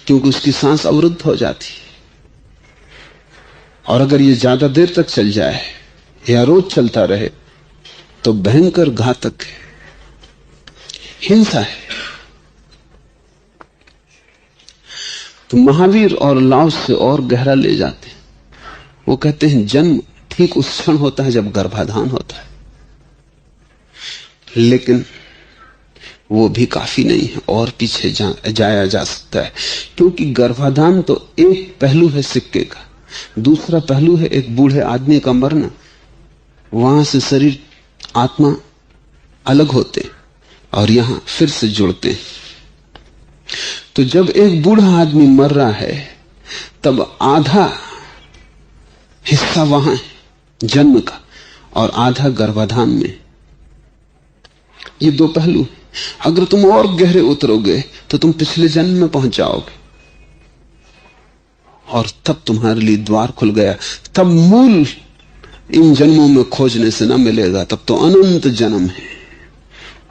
क्योंकि उसकी सांस अवरुद्ध हो जाती। और अगर ये ज्यादा देर तक चल जाए या रोज चलता रहे तो भयंकर घातक है, हिंसा है। तो महावीर और लाओ से और गहरा ले जाते हैं। वो कहते हैं जन्म ठीक उस क्षण होता है जब गर्भाधान होता है, लेकिन वो भी काफी नहीं है, और पीछे जाया जा सकता है। क्योंकि गर्भाधान तो एक पहलू है सिक्के का, दूसरा पहलू है एक बूढ़े आदमी का मरना। वहां से शरीर आत्मा अलग होते और यहां फिर से जुड़ते हैं। तो जब एक बूढ़ा आदमी मर रहा है तब आधा हिस्सा वहां है जन्म का और आधा गर्भाधान में। ये दो पहलू हैं। अगर तुम और गहरे उतरोगे तो तुम पिछले जन्म में पहुंच जाओगे और तब तुम्हारे लिए द्वार खुल गया। तब मूल इन जन्मों में खोजने से न मिलेगा, तब तो अनंत जन्म है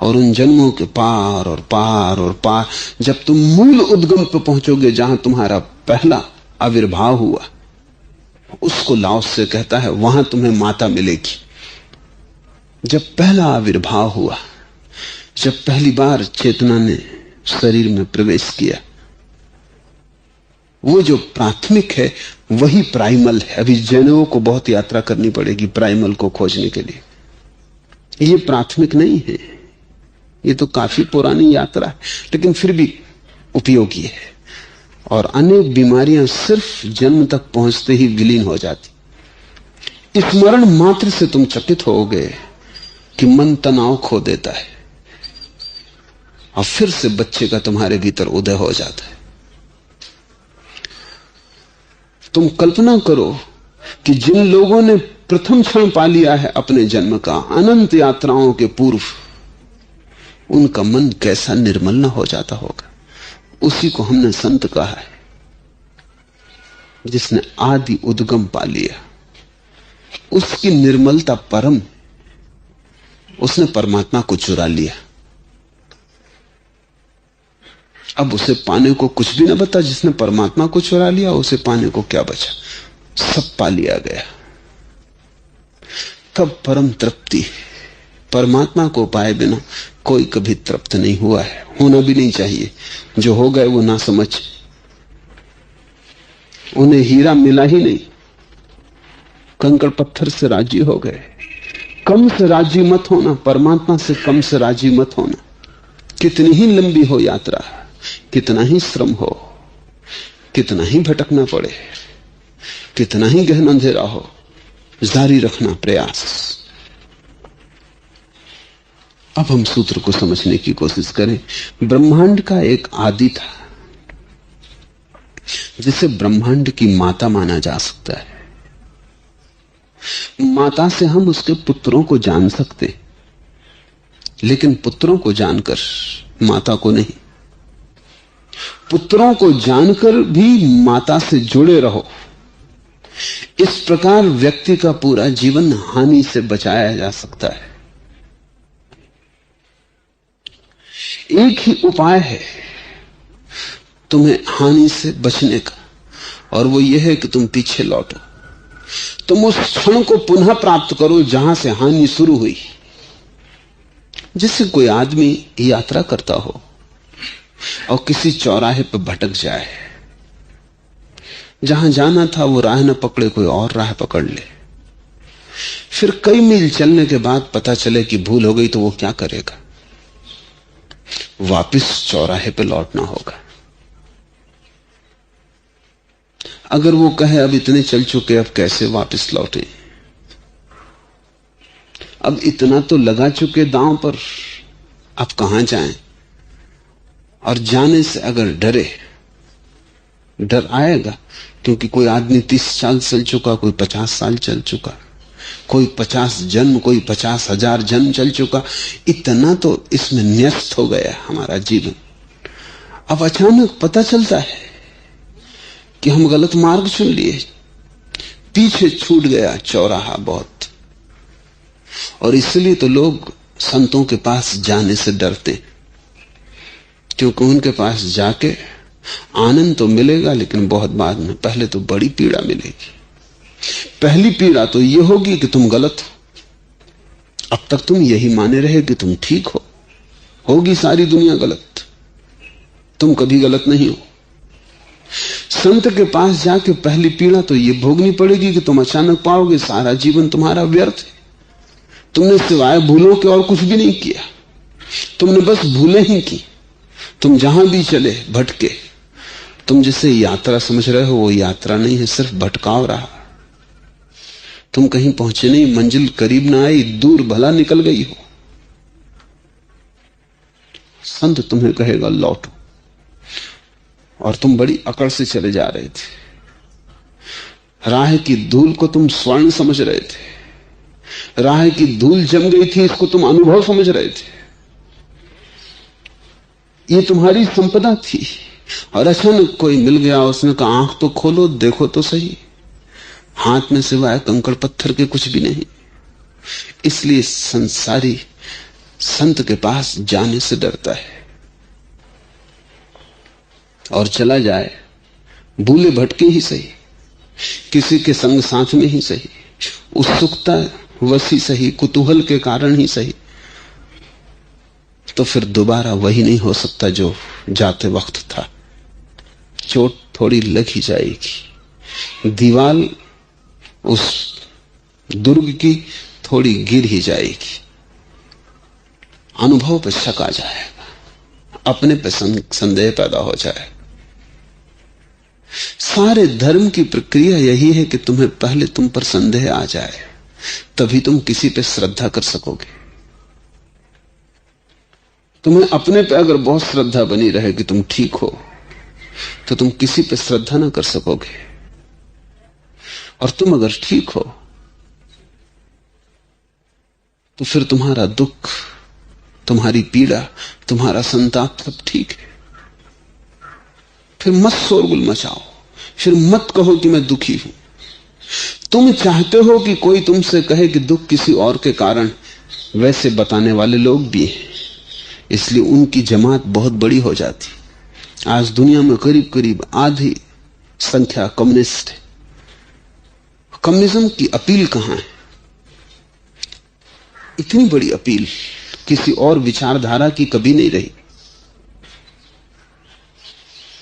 और उन जन्मों के पार और पार और पार। जब तुम मूल उद्गम पर पहुंचोगे जहां तुम्हारा पहला आविर्भाव हुआ, उसको लाओस से कहता है वहां तुम्हें माता मिलेगी। जब पहला आविर्भाव हुआ, जब पहली बार चेतना ने शरीर में प्रवेश किया, वो जो प्राथमिक है वही प्राइमल है। अभी जैनों को बहुत यात्रा करनी पड़ेगी प्राइमल को खोजने के लिए। ये प्राथमिक नहीं है, ये तो काफी पुरानी यात्रा है, लेकिन फिर भी उपयोगी है। और अनेक बीमारियां सिर्फ जन्म तक पहुंचते ही विलीन हो जाती। स्मरण मात्र से तुम चकित होगे कि मन तनाव खो देता है और फिर से बच्चे का तुम्हारे भीतर उदय हो जाता है। तुम कल्पना करो कि जिन लोगों ने प्रथम क्षण पा लिया है अपने जन्म का, अनंत यात्राओं के पूर्व, उनका मन कैसा निर्मल न हो जाता होगा। उसी को हमने संत कहा है, जिसने आदि उद्गम पा लिया। उसकी निर्मलता परम, उसने परमात्मा को चुरा लिया। अब उसे पाने को कुछ भी न बता। जिसने परमात्मा को चुरा लिया उसे पाने को क्या बचा, सब पा लिया गया। तब परम तृप्ति। परमात्मा को पाए बिना कोई कभी तृप्त नहीं हुआ है, होना भी नहीं चाहिए। जो हो गए वो ना समझ, उन्हें हीरा मिला ही नहीं, कंकड़ पत्थर से राजी हो गए। कम से राजी मत होना, परमात्मा से कम से राजी मत होना। कितनी ही लंबी हो यात्रा, कितना ही श्रम हो, कितना ही भटकना पड़े, कितना ही गहन अंधेरा हो, जारी रखना प्रयास। अब हम सूत्र को समझने की कोशिश करें। ब्रह्मांड का एक आदि था जिसे ब्रह्मांड की माता माना जा सकता है। माता से हम उसके पुत्रों को जान सकते, लेकिन पुत्रों को जानकर माता को नहीं। पुत्रों को जानकर भी माता से जुड़े रहो। इस प्रकार व्यक्ति का पूरा जीवन हानि से बचाया जा सकता है। एक ही उपाय है तुम्हें हानि से बचने का, और वो ये है कि तुम पीछे लौटो। तुम उस क्षण को पुनः प्राप्त करो जहां से हानि शुरू हुई। जैसे कोई आदमी यात्रा करता हो और किसी चौराहे पर भटक जाए, जहां जाना था वो राह न पकड़े, कोई और राह पकड़ ले, फिर कई मील चलने के बाद पता चले कि भूल हो गई, तो वो क्या करेगा? वापस चौराहे पे लौटना होगा। अगर वो कहे अब इतने चल चुके, अब कैसे वापस लौटे, अब इतना तो लगा चुके दांव पर, अब कहां जाएं। और जाने से अगर डरे, डर आएगा, क्योंकि कोई आदमी 30 साल चल चुका, कोई 50 साल चल चुका, कोई 50 जन्म, कोई 50,000 जन्म चल चुका। इतना तो इसमें न्यस्त हो गया हमारा जीवन। अब अचानक पता चलता है कि हम गलत मार्ग चुन लिए, पीछे छूट गया चौराहा बहुत। और इसलिए तो लोग संतों के पास जाने से डरते, क्योंकि उनके पास जाके आनंद तो मिलेगा, लेकिन बहुत बाद में। पहले तो बड़ी पीड़ा मिलेगी। पहली पीड़ा तो यह होगी कि तुम गलत हो। अब तक तुम यही माने रहे कि तुम ठीक हो। होगी सारी दुनिया गलत, तुम कभी गलत नहीं हो। संत के पास जाके पहली पीड़ा तो यह भोगनी पड़ेगी कि तुम अचानक पाओगे सारा जीवन तुम्हारा व्यर्थ है। तुमने सिवाय भूलों के और कुछ भी नहीं किया, तुमने बस भूलें ही की। तुम जहां भी चले भटके। तुम जिसे यात्रा समझ रहे हो वो यात्रा नहीं है, सिर्फ भटकाव रहा। तुम कहीं पहुंचे नहीं, मंजिल करीब ना आई, दूर भला निकल गई हो। संत तुम्हें कहेगा लौटो, और तुम बड़ी अकड़ से चले जा रहे थे। राह की धूल को तुम स्वर्ण समझ रहे थे, राह की धूल जम गई थी, इसको तुम अनुभव समझ रहे थे। ये तुम्हारी संपदा थी, और अचानक कोई मिल गया, उसने कहा आंख तो खोलो, देखो तो सही। हाथ में सिवाय कंकड़ पत्थर के कुछ भी नहीं। इसलिए संसारी संत के पास जाने से डरता है, और चला जाए भूले भटके ही सही, किसी के संग साथ में ही सही, उत्सुकता वसी सही, कुतूहल के कारण ही सही, तो फिर दोबारा वही नहीं हो सकता जो जाते वक्त था। चोट थोड़ी लग ही जाएगी, दीवाल उस दुर्ग की थोड़ी गिर ही जाएगी, अनुभव पर शक आ जाएगा, अपने पे संदेह पैदा हो जाए। सारे धर्म की प्रक्रिया यही है कि तुम्हें पहले तुम पर संदेह आ जाए, तभी तुम किसी पे श्रद्धा कर सकोगे। तुम्हें अपने पे अगर बहुत श्रद्धा बनी रहे कि तुम ठीक हो, तो तुम किसी पे श्रद्धा ना कर सकोगे। और तुम अगर ठीक हो तो फिर तुम्हारा दुख, तुम्हारी पीड़ा, तुम्हारा संताप सब ठीक है। फिर मत शोरगुल मचाओ, फिर मत कहो कि मैं दुखी हूं। तुम चाहते हो कि कोई तुमसे कहे कि दुख किसी और के कारण, वैसे बताने वाले लोग भी हैं, इसलिए उनकी जमात बहुत बड़ी हो जाती। आज दुनिया में करीब करीब आधी संख्या कम्युनिस्ट है। कम्युनिज्म की अपील कहां है? इतनी बड़ी अपील किसी और विचारधारा की कभी नहीं रही।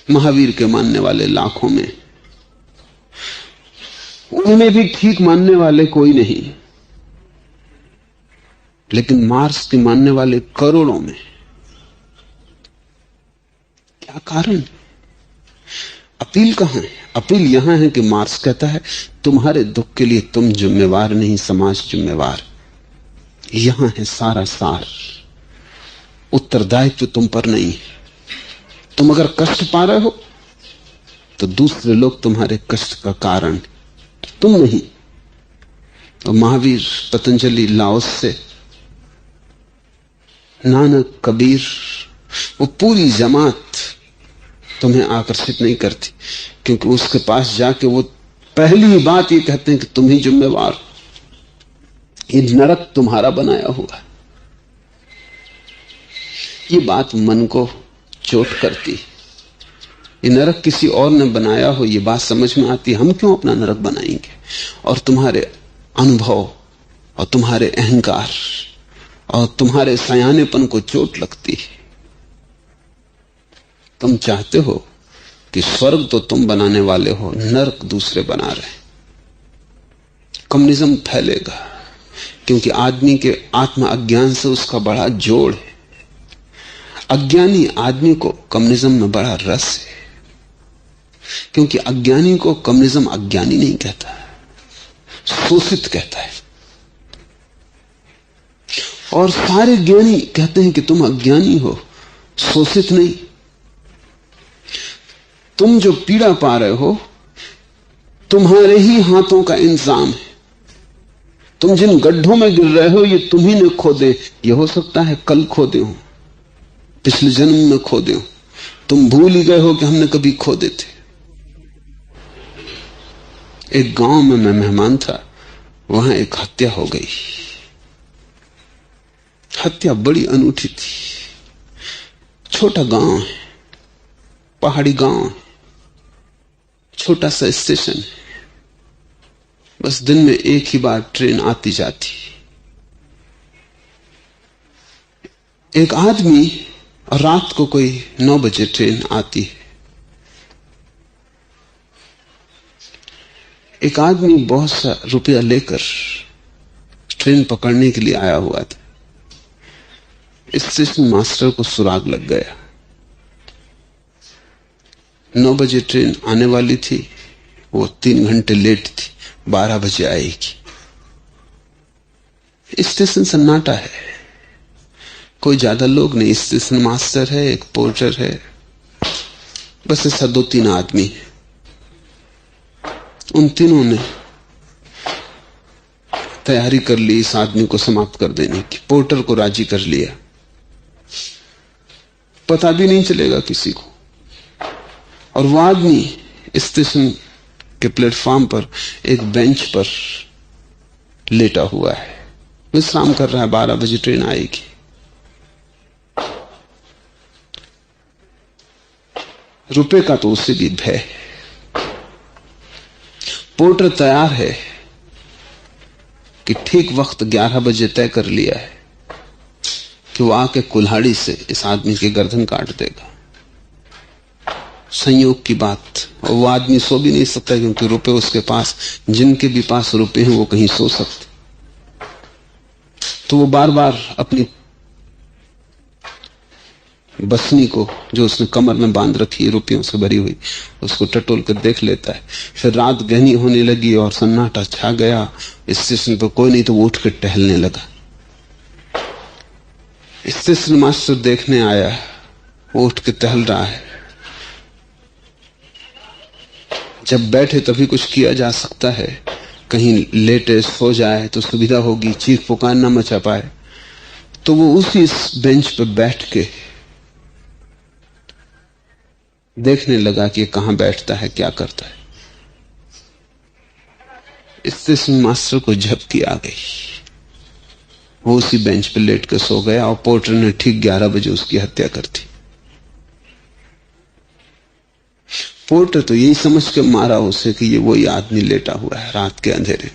महावीर के मानने वाले लाखों में, उनमें भी ठीक मानने वाले कोई नहीं, लेकिन मार्क्स के मानने वाले करोड़ों में। क्या कारण? अपील कहां है? अपील यहां है कि मार्क्स कहता है तुम्हारे दुख के लिए तुम जिम्मेवार नहीं, समाज जिम्मेवार। यहां है सारा सार। उत्तरदायित्व तुम पर नहीं है। तुम अगर कष्ट पा रहे हो तो दूसरे लोग तुम्हारे कष्ट का कारण, तुम नहीं। और महावीर, पतंजलि, लाओस से, नानक, कबीर, वो पूरी जमात तुम्हें आकर्षित नहीं करती, क्योंकि उसके पास जाके वो पहली ही बात ये कहते हैं कि तुम ही जिम्मेवार, ये नरक तुम्हारा बनाया हुआ। ये बात मन को चोट करती। ये नरक किसी और ने बनाया हो, ये बात समझ में आती। हम क्यों अपना नरक बनाएंगे? और तुम्हारे अनुभव और तुम्हारे अहंकार और तुम्हारे सयानेपन को चोट लगती है। तुम चाहते हो कि स्वर्ग तो तुम बनाने वाले हो, नरक दूसरे बना रहे। कम्युनिज्म फैलेगा क्योंकि आदमी के आत्म अज्ञान से उसका बड़ा जोड़ है। अज्ञानी आदमी को कम्युनिज्म में बड़ा रस है। क्योंकि अज्ञानी को कम्युनिज्म अज्ञानी नहीं कहता, शोषित कहता है। और सारे ज्ञानी कहते हैं कि तुम अज्ञानी हो, शोषित नहीं। तुम जो पीड़ा पा रहे हो तुम्हारे ही हाथों का इंतजाम है। तुम जिन गड्ढों में गिर रहे हो ये तुम्ही ने खोदे। ये हो सकता है कल खोदे हो, पिछले जन्म में खोदे हो, तुम भूल ही गए हो कि हमने कभी खोदे थे। एक गांव में मैं मेहमान था, वहां एक हत्या हो गई। हत्या बड़ी अनूठी थी। छोटा गांव है, पहाड़ी गांव है, छोटा सा स्टेशन है, बस दिन में एक ही बार ट्रेन आती जाती। एक आदमी, और रात को कोई 9 बजे ट्रेन आती है, एक आदमी बहुत सा रुपया लेकर ट्रेन पकड़ने के लिए आया हुआ था। स्टेशन मास्टर को सुराग लग गया। 9 बजे ट्रेन आने वाली थी, वो 3 घंटे लेट थी, 12 बजे आएगी। स्टेशन सन्नाटा है, कोई ज्यादा लोग नहीं। स्टेशन मास्टर है, एक पोर्टर है, बस ऐसा 2-3 आदमी है। उन तीनों ने तैयारी कर ली इस आदमी को समाप्त कर देने की। पोर्टर को राजी कर लिया, पता भी नहीं चलेगा किसी को। और वो आदमी स्टेशन के प्लेटफॉर्म पर एक बेंच पर लेटा हुआ है, विश्राम कर रहा है। 12 बजे ट्रेन आएगी। रुपए का तो उससे भी भय है। पोर्टर तैयार है कि ठीक वक्त 11 बजे तय कर लिया है कि वो आके कुल्हाड़ी से इस आदमी की गर्दन काट देगा। संयोग की बात, और वो आदमी सो भी नहीं सकता क्योंकि रुपए उसके पास, जिनके भी पास रुपए हैं वो कहीं सो सकते। तो वो बार बार अपनी बसनी को, जो उसने कमर में बांध रखी है रुपयों से भरी हुई, उसको टटोल कर देख लेता है। फिर रात गहनी होने लगी और सन्नाटा छा गया। स्टेशन पर कोई नहीं तो वो उठ कर टहलने लगा। स्टेशन मास्टर देखने आया, वो उठ के टहल रहा है। जब बैठे तभी कुछ किया जा सकता है, कहीं लेटे सो जाए तो सुविधा होगी, चीख पुकार ना मचा पाए। तो वो उसी बेंच पर बैठ के देखने लगा कि कहां बैठता है, क्या करता है। स्टेशन मास्टर को झपकी आ गई, वो उसी बेंच पर लेट कर सो गया और पोर्टर ने ठीक 11 बजे उसकी हत्या कर दी। पोर्टर तो यही समझ के मारा उसे कि ये वही आदमी लेटा हुआ है रात के अंधेरे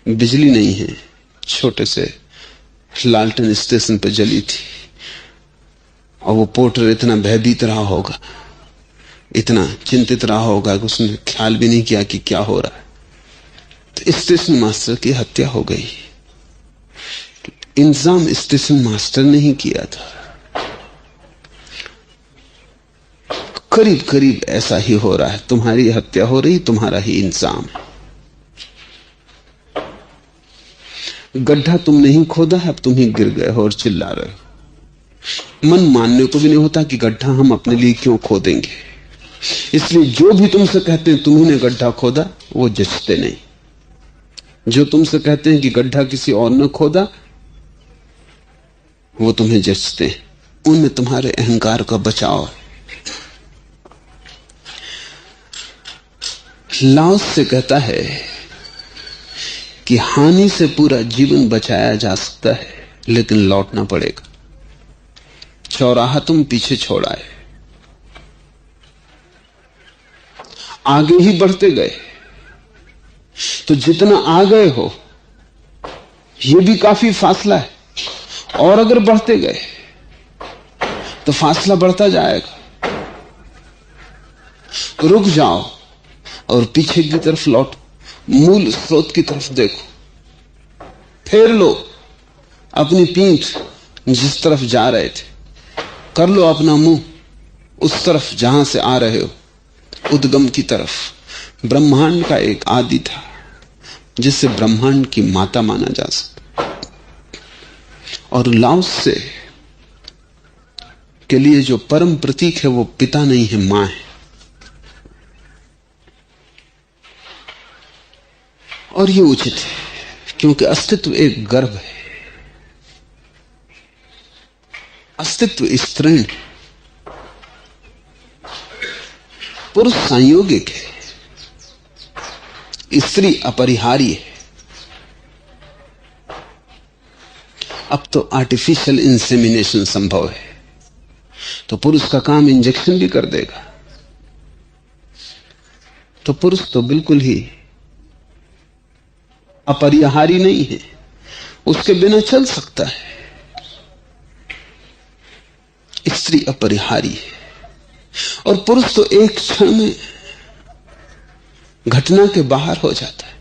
में। बिजली नहीं है, छोटे से लालटेन स्टेशन पर जली थी, और वो पोर्टर इतना भयभीत रहा होगा, इतना चिंतित रहा होगा कि उसने ख्याल भी नहीं किया कि क्या हो रहा है। तो स्टेशन मास्टर की हत्या हो गई। इंतजाम स्टेशन मास्टर ने ही किया था। करीब करीब ऐसा ही हो रहा है। तुम्हारी हत्या हो रही, तुम्हारा ही इंतजाम है। गड्ढा तुम नहीं खोदा है, अब तुम ही गिर गए हो और चिल्ला रहे हो। मन मानने को भी नहीं होता कि गड्ढा हम अपने लिए क्यों खोदेंगे। इसलिए जो भी तुमसे कहते हैं तुम्ही ने गड्ढा खोदा, वो जचते नहीं। जो तुमसे कहते हैं कि गड्ढा किसी और ने खोदा, वो तुम्हें जचते हैं। उनमें तुम्हारे अहंकार का बचाव है। लाओस से कहता है कि हानि से पूरा जीवन बचाया जा सकता है, लेकिन लौटना पड़ेगा। चौराहा तुम पीछे छोड़ा है, आगे ही बढ़ते गए, तो जितना आ गए हो यह भी काफी फासला है, और अगर बढ़ते गए तो फासला बढ़ता जाएगा। रुक जाओ और पीछे की तरफ लौटो, मूल स्रोत की तरफ देखो, फेर लो अपनी पीठ जिस तरफ जा रहे थे, कर लो अपना मुंह उस तरफ जहां से आ रहे हो, उद्गम की तरफ। ब्रह्मांड का एक आदि था जिसे ब्रह्मांड की माता माना जा सकता, और लाओस से के लिए जो परम प्रतीक है वो पिता नहीं है, मां है। और ये उचित है क्योंकि अस्तित्व एक गर्भ है, अस्तित्व स्त्रीण, पुरुष संयोगिक है, स्त्री अपरिहार्य है। अब तो आर्टिफिशियल इंसेमिनेशन संभव है, तो पुरुष का काम इंजेक्शन भी कर देगा, तो पुरुष तो बिल्कुल ही अपरिहार्य नहीं है, उसके बिना चल सकता है। स्त्री अपरिहार्य है और पुरुष तो एक क्षण में घटना के बाहर हो जाता है।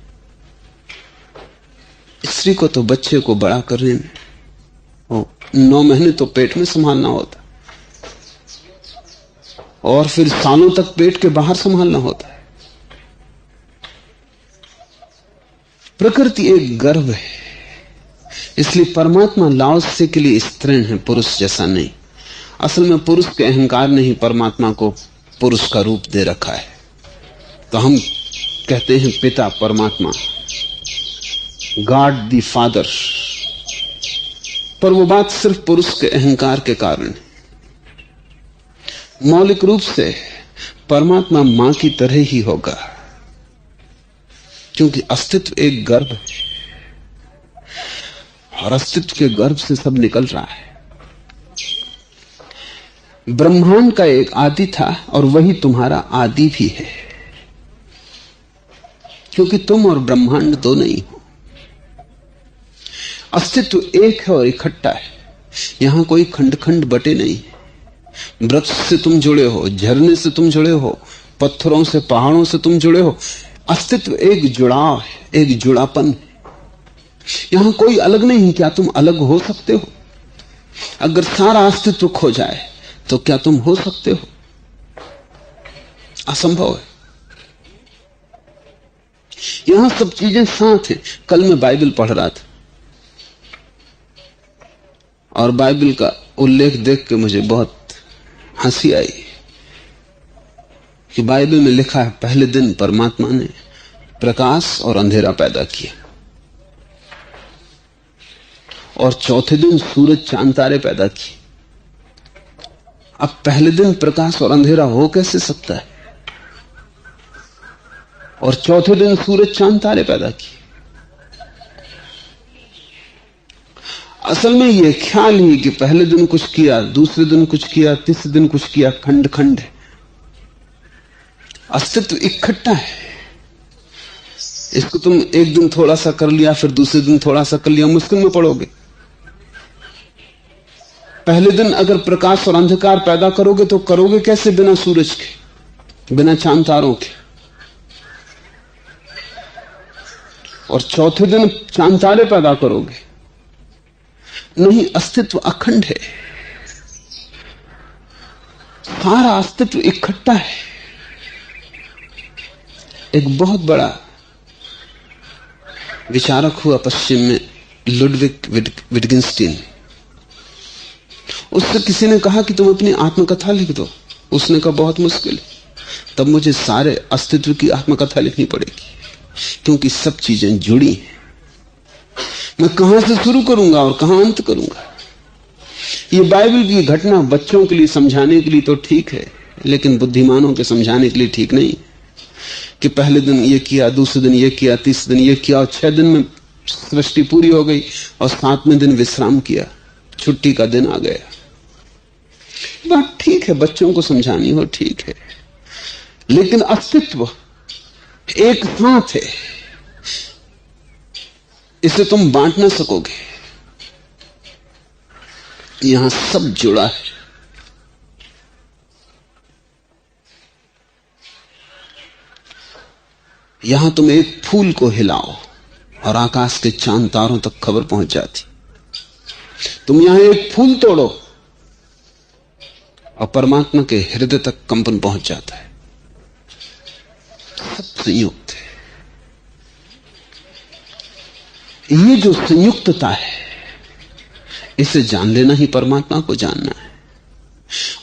स्त्री को तो बच्चे को बड़ा करने में 9 महीने तो पेट में संभालना होता, और फिर सालों तक पेट के बाहर संभालना होता है। प्रकृति एक गर्भ है, इसलिए परमात्मा लाओसे के लिए स्त्रीण है, पुरुष जैसा नहीं। असल में पुरुष के अहंकार ने ही परमात्मा को पुरुष का रूप दे रखा है। तो हम कहते हैं पिता परमात्मा, गॉड द फादर, पर वो बात सिर्फ पुरुष के अहंकार के कारण है। मौलिक रूप से परमात्मा मां की तरह ही होगा, क्योंकि अस्तित्व एक गर्भ है और अस्तित्व के गर्भ से सब निकल रहा है। ब्रह्मांड का एक आदि था और वही तुम्हारा आदि भी है, क्योंकि तुम और ब्रह्मांड दो नहीं हो। अस्तित्व एक है और इकट्ठा है, यहां कोई खंड खंड बटे नहीं। वृक्ष से तुम जुड़े हो, झरने से तुम जुड़े हो, पत्थरों से पहाड़ों से तुम जुड़े हो। अस्तित्व एक जुड़ाव है, एक जुड़ापन है। यहां कोई अलग नहीं। क्या तुम अलग हो सकते हो? अगर सारा अस्तित्व खो जाए तो क्या तुम हो सकते हो? असंभव है। यहां सब चीजें साथ हैं। कल मैं बाइबल पढ़ रहा था और बाइबल का उल्लेख देख के मुझे बहुत हंसी आई कि बाइबल में लिखा है पहले दिन परमात्मा ने प्रकाश और अंधेरा पैदा किया और चौथे दिन सूरज चांद तारे पैदा किए। अब पहले दिन प्रकाश और अंधेरा हो कैसे सकता है? और चौथे दिन सूरज चांद तारे पैदा किए। असल में यह ख्याल ही कि पहले दिन कुछ किया, दूसरे दिन कुछ किया, तीसरे दिन कुछ किया, खंड खंड है। अस्तित्व इकट्ठा है। इसको तुम एक दिन थोड़ा सा कर लिया, फिर दूसरे दिन थोड़ा सा कर लिया, मुश्किल में पड़ोगे। पहले दिन अगर प्रकाश और अंधकार पैदा करोगे तो करोगे कैसे? बिना सूरज के, बिना चांद तारों के। और चौथे दिन चांद तारे पैदा करोगे? नहीं, अस्तित्व अखंड है। सारा अस्तित्व इकट्ठा है। एक बहुत बड़ा विचारक हुआ पश्चिम में, लुडविग विटगेन्स्टाइन। उससे किसी ने कहा कि तुम अपनी आत्मकथा लिख दो। उसने कहा बहुत मुश्किल है। तब मुझे सारे अस्तित्व की आत्मकथा लिखनी पड़ेगी, क्योंकि सब चीजें जुड़ी हैं। मैं कहां से शुरू करूंगा और कहां अंत करूंगा? ये बाइबल की घटना बच्चों के लिए समझाने के लिए तो ठीक है, लेकिन बुद्धिमानों के समझाने के लिए ठीक नहीं कि पहले दिन ये किया, दूसरे दिन ये किया, तीसरे दिन ये किया और 6 दिन में सृष्टि पूरी हो गई और 7वें दिन विश्राम किया, छुट्टी का दिन आ गया। बात ठीक है, बच्चों को समझानी हो ठीक है, लेकिन अस्तित्व एक साथ है। इसे तुम बांट ना सकोगे। यहां सब जुड़ा है। यहां तुम एक फूल को हिलाओ और आकाश के चांद तारों तक खबर पहुंच जाती। तुम यहां एक फूल तोड़ो और परमात्मा के हृदय तक कंपन पहुंच जाता है। सब संयुक्त है। ये जो संयुक्तता है, इसे जान लेना ही परमात्मा को जानना है।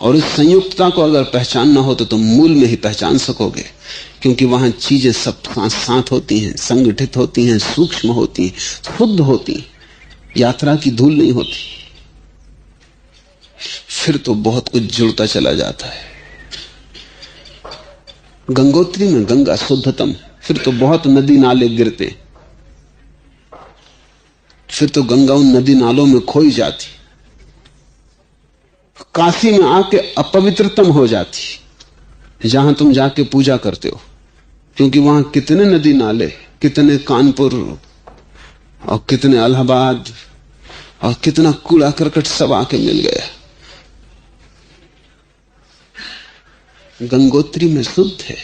और इस संयुक्तता को अगर पहचानना हो तो तुम मूल में ही पहचान सकोगे, क्योंकि वहां चीजें सब साथ साथ होती हैं, संगठित होती हैं, सूक्ष्म होती हैं, शुद्ध होती हैं, यात्रा की धूल नहीं होती। फिर तो बहुत कुछ जुड़ता चला जाता है। गंगोत्री में गंगा शुद्धतम, फिर तो बहुत नदी नाले गिरते, फिर तो गंगा उन नदी नालों में खोई जाती, काशी में आके अपवित्रतम हो जाती, जहां तुम जाके पूजा करते हो, क्योंकि वहां कितने नदी नाले, कितने कानपुर और कितने इलाहाबाद और कितना कूड़ा करकट सब आके मिल गया। गंगोत्री में शुद्ध है,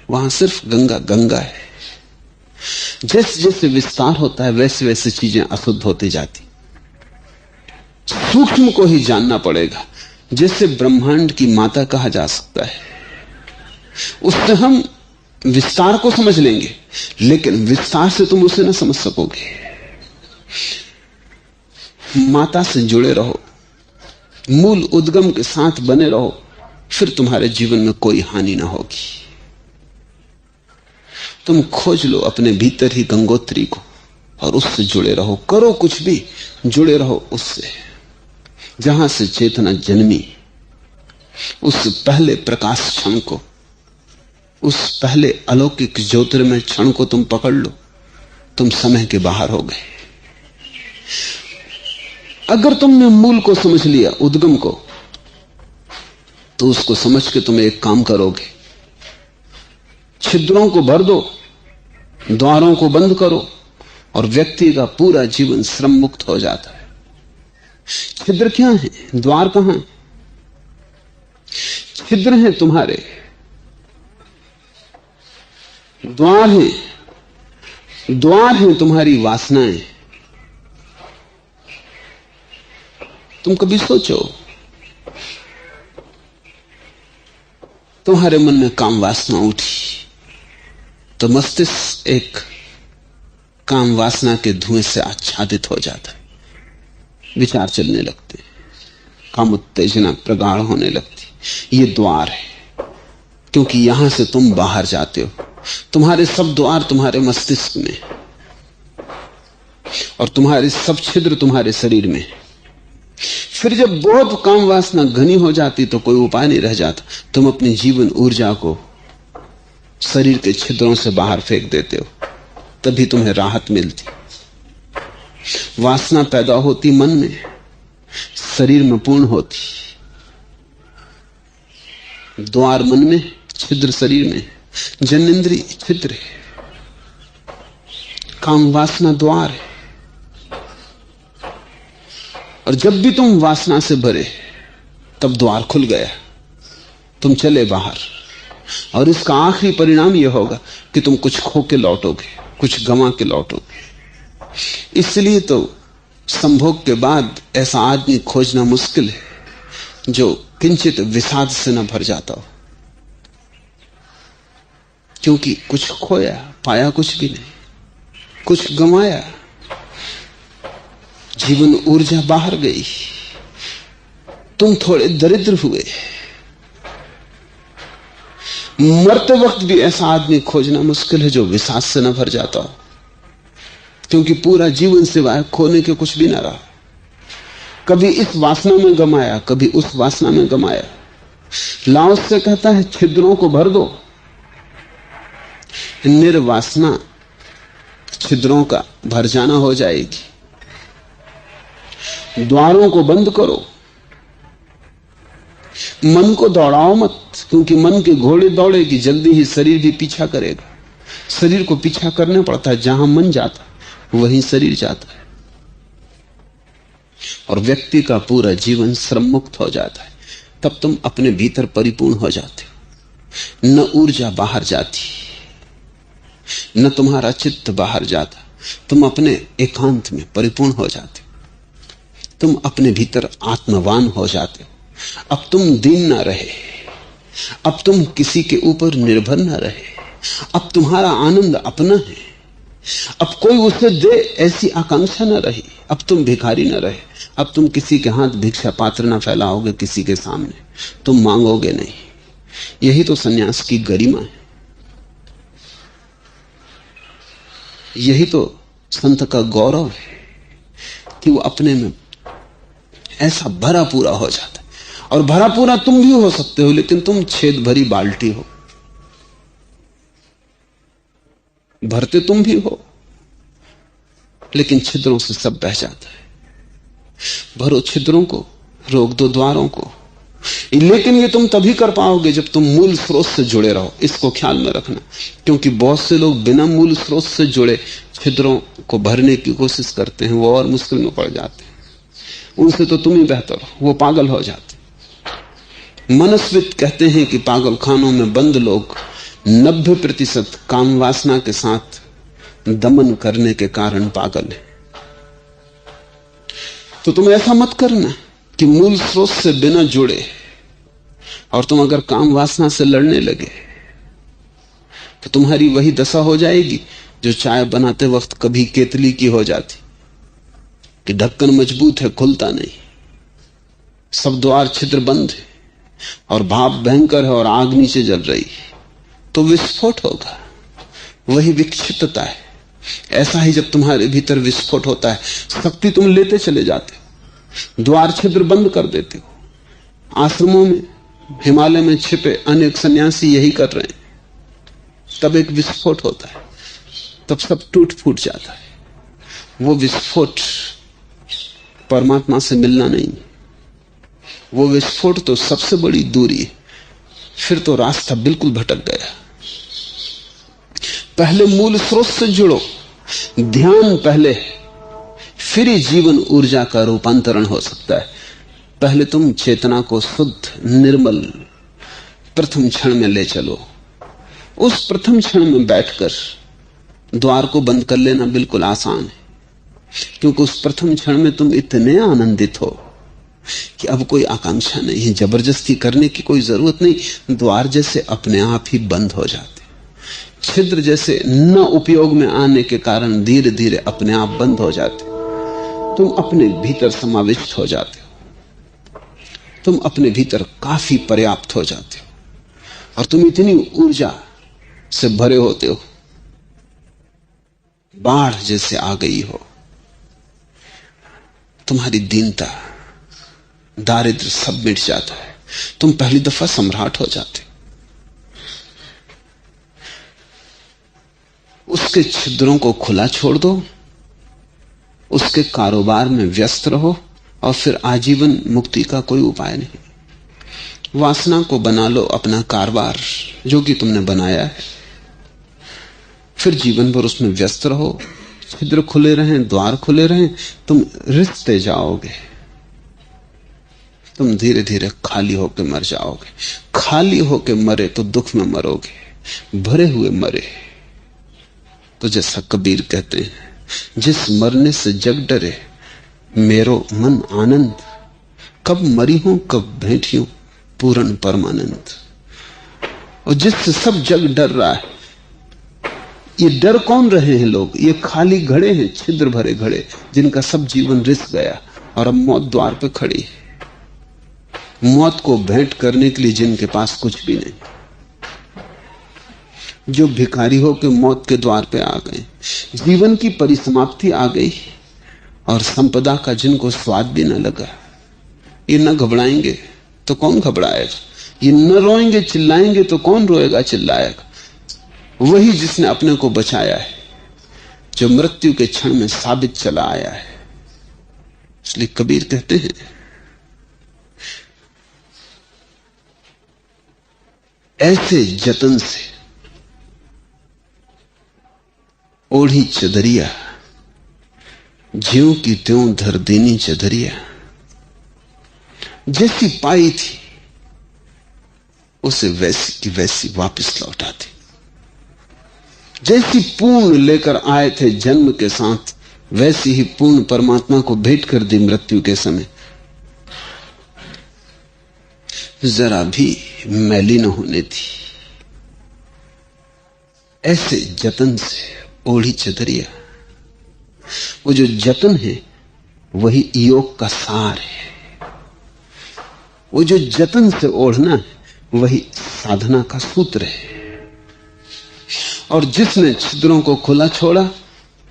वहां सिर्फ गंगा गंगा है। जैसे जैसे विस्तार होता है वैसे वैसे चीजें अशुद्ध होती जाती। सूक्ष्म को ही जानना पड़ेगा। जैसे ब्रह्मांड की माता कहा जा सकता है, उससे हम विस्तार को समझ लेंगे, लेकिन विस्तार से तुम उसे ना समझ सकोगे। माता से जुड़े रहो, मूल उद्गम के साथ बने रहो, फिर तुम्हारे जीवन में कोई हानि ना होगी। तुम खोज लो अपने भीतर ही गंगोत्री को और उससे जुड़े रहो। करो कुछ भी, जुड़े रहो उससे। जहां से चेतना जन्मी, उस पहले प्रकाश क्षण को, उस पहले अलौकिक ज्योतिर्मय क्षण को तुम पकड़ लो, तुम समय के बाहर हो गए। अगर तुमने मूल को समझ लिया, उद्गम को, तो उसको समझ के तुम एक काम करोगे, छिद्रों को भर दो, द्वारों को बंद करो, और व्यक्ति का पूरा जीवन श्रम मुक्त हो जाता है। छिद्र क्या है, द्वार कहां है? छिद्र हैं तुम्हारे, द्वार हैं, द्वार हैं तुम्हारी वासनाएं। तुम कभी सोचो, तुम्हारे मन में काम वासना उठी तो मस्तिष्क एक काम वासना के धुएं से आच्छादित हो जाता है, विचार चलने लगते, काम उत्तेजना प्रगाढ़ होने लगती। ये द्वार है, क्योंकि यहां से तुम बाहर जाते हो। तुम्हारे सब द्वार तुम्हारे मस्तिष्क में, और तुम्हारे सब छिद्र तुम्हारे शरीर में। फिर जब बहुत काम वासना घनी हो जाती तो कोई उपाय नहीं रह जाता, तुम अपनी जीवन ऊर्जा को शरीर के छिद्रों से बाहर फेंक देते हो, तभी तुम्हें राहत मिलती। वासना पैदा होती मन में, शरीर में पूर्ण होती। द्वार मन में, छिद्र शरीर में। जन्नेन्द्रिय छिद्र है, काम वासना द्वार है। और जब भी तुम वासना से भरे, तब द्वार खुल गया, तुम चले बाहर। और इसका आखिरी परिणाम यह होगा कि तुम कुछ खो के लौटोगे, कुछ गंवा के लौटोगे। इसलिए तो संभोग के बाद ऐसा आदमी खोजना मुश्किल है जो किंचित विषाद से न भर जाता हो, क्योंकि कुछ खोया, पाया कुछ भी नहीं, कुछ गंवाया, जीवन ऊर्जा बाहर गई, तुम थोड़े दरिद्र हुए। मरते वक्त भी ऐसा आदमी खोजना मुश्किल है जो विषाद से न भर जाता हो, क्योंकि पूरा जीवन सिवाय खोने के कुछ भी ना रहा। कभी इस वासना में गमाया, कभी उस वासना में गमाया। लाओस से कहता है, छिद्रों को भर दो। निर्वासना छिद्रों का भर जाना हो जाएगी। द्वारों को बंद करो, मन को दौड़ाओ मत, क्योंकि मन के घोड़े दौड़ेगी, जल्दी ही शरीर भी पीछा करेगा। शरीर को पीछा करना पड़ता है, जहां मन जाता वहीं शरीर जाता है, और व्यक्ति का पूरा जीवन श्रम मुक्त हो जाता है। तब तुम अपने भीतर परिपूर्ण हो जाते हो। न ऊर्जा बाहर जाती, न तुम्हारा चित्त बाहर जाता, तुम अपने एकांत में परिपूर्ण हो जाते हो। तुम अपने भीतर आत्मवान हो जाते हो। अब तुम दीन ना रहे, अब तुम किसी के ऊपर निर्भर ना रहे, अब तुम्हारा आनंद अपना है। अब कोई उसे दे ऐसी आकांक्षा न रही। अब तुम भिखारी न रहे। अब तुम किसी के हाथ भिक्षा पात्र न फैलाओगे किसी के सामने, तुम मांगोगे नहीं। यही तो सन्यास की गरिमा है। यही तो संत का गौरव है कि वो अपने में ऐसा भरा पूरा हो जाता है। और भरा पूरा तुम भी हो सकते हो, लेकिन तुम छेद भरी बाल्टी हो। भरते तुम भी हो, लेकिन छिद्रों से सब बह जाता है। भरो छिद्रों को, रोक दो द्वारों को। लेकिन ये तुम तभी कर पाओगे जब तुम मूल स्रोत से जुड़े रहो। इसको ख्याल में रखना, क्योंकि बहुत से लोग बिना मूल स्रोत से जुड़े छिद्रों को भरने की कोशिश करते हैं, वो और मुश्किल में पड़ जाते हैं। उनसे तो तुम ही बेहतर हो, वो पागल हो जाते। मनस्विद कहते हैं कि पागल खानों में बंद लोग 90% काम वासना के साथ दमन करने के कारण पागल है। तो तुम ऐसा मत करना कि मूल स्रोत से बिना जुड़े और तुम अगर काम वासना से लड़ने लगे तो तुम्हारी वही दशा हो जाएगी जो चाय बनाते वक्त कभी केतली की हो जाती कि ढक्कन मजबूत है, खुलता नहीं, सब द्वार छिद्र बंद है और भाप भयंकर है और आग नीचे जल रही है, तो विस्फोट होगा। वही विक्षिप्तता है। ऐसा ही जब तुम्हारे भीतर विस्फोट होता है, शक्ति तुम लेते चले जाते हो, द्वार छिद्र बंद कर देते हो। आश्रमों में, हिमालय में छिपे अनेक सन्यासी यही कर रहे हैं। तब एक विस्फोट होता है, तब सब टूट फूट जाता है। वो विस्फोट परमात्मा से मिलना नहीं, वो विस्फोट तो सबसे बड़ी दूरी है। फिर तो रास्ता बिल्कुल भटक गया। पहले मूल स्रोत से जुड़ो, ध्यान पहले, फिर ही जीवन ऊर्जा का रूपांतरण हो सकता है। पहले तुम चेतना को शुद्ध निर्मल प्रथम क्षण में ले चलो। उस प्रथम क्षण में बैठकर द्वार को बंद कर लेना बिल्कुल आसान है, क्योंकि उस प्रथम क्षण में तुम इतने आनंदित हो कि अब कोई आकांक्षा नहीं है, जबरदस्ती करने की कोई जरूरत नहीं। द्वार जैसे अपने आप ही बंद हो जाते, छिद्र जैसे न उपयोग में आने के कारण धीरे धीरे अपने आप बंद हो जाते। तुम अपने भीतर समाविष्ट हो जाते हो, तुम अपने भीतर काफी पर्याप्त हो जाते हो और तुम इतनी ऊर्जा से भरे होते हो, बाढ़ जैसे आ गई हो। तुम्हारी दीनता, दारिद्र्य सब मिट जाता है। तुम पहली दफा सम्राट हो जाते। उसके छिद्रों को खुला छोड़ दो, उसके कारोबार में व्यस्त रहो और फिर आजीवन मुक्ति का कोई उपाय नहीं। वासना को बना लो अपना कारोबार, जो कि तुमने बनाया है, फिर जीवन भर उसमें व्यस्त रहो। छिद्र खुले रहें, द्वार खुले रहें, तुम रिश्ते जाओगे। तुम धीरे धीरे खाली होकर मर जाओगे। खाली होकर मरे तो दुख में मरोगे, भरे हुए मरे तो जैसा कबीर कहते हैं, जिस मरने से जग डरे मेरो मन आनंद, कब मरी हूं कब भेंटी हूं पूर्ण परमानंद। और जिससे सब जग डर रहा है, ये डर कौन रहे हैं लोग? ये खाली घड़े हैं, छिद्र भरे घड़े, जिनका सब जीवन रिस गया और अब मौत द्वार पे खड़ी है। मौत को भेंट करने के लिए जिनके पास कुछ भी नहीं, जो भिखारी हो के मौत के द्वार पे आ गए, जीवन की परिसमाप्ति आ गई और संपदा का जिनको स्वाद भी न लगा, ये न घबराएंगे तो कौन घबराएगा? ये न रोएंगे चिल्लाएंगे तो कौन रोएगा चिल्लाएगा? वही जिसने अपने को बचाया है, जो मृत्यु के क्षण में साबित चला आया है। इसलिए कबीर कहते हैं, ऐसे जतन से ओढ़ी चदरिया, ज्यों की त्यों धर देनी चदरिया। जैसी पाई थी उसे वैसी की वैसी वापस लौटा दी। जैसी पूर्ण लेकर आए थे जन्म के साथ, वैसी ही पूर्ण परमात्मा को भेंट कर दी मृत्यु के समय। जरा भी मैली न होने थी। ऐसे जतन से ओढ़ी चदरिया। वो जो जतन है वही योग का सार है। वो जो जतन से ओढ़ना है वही साधना का सूत्र है। और जिसने छिद्रों को खुला छोड़ा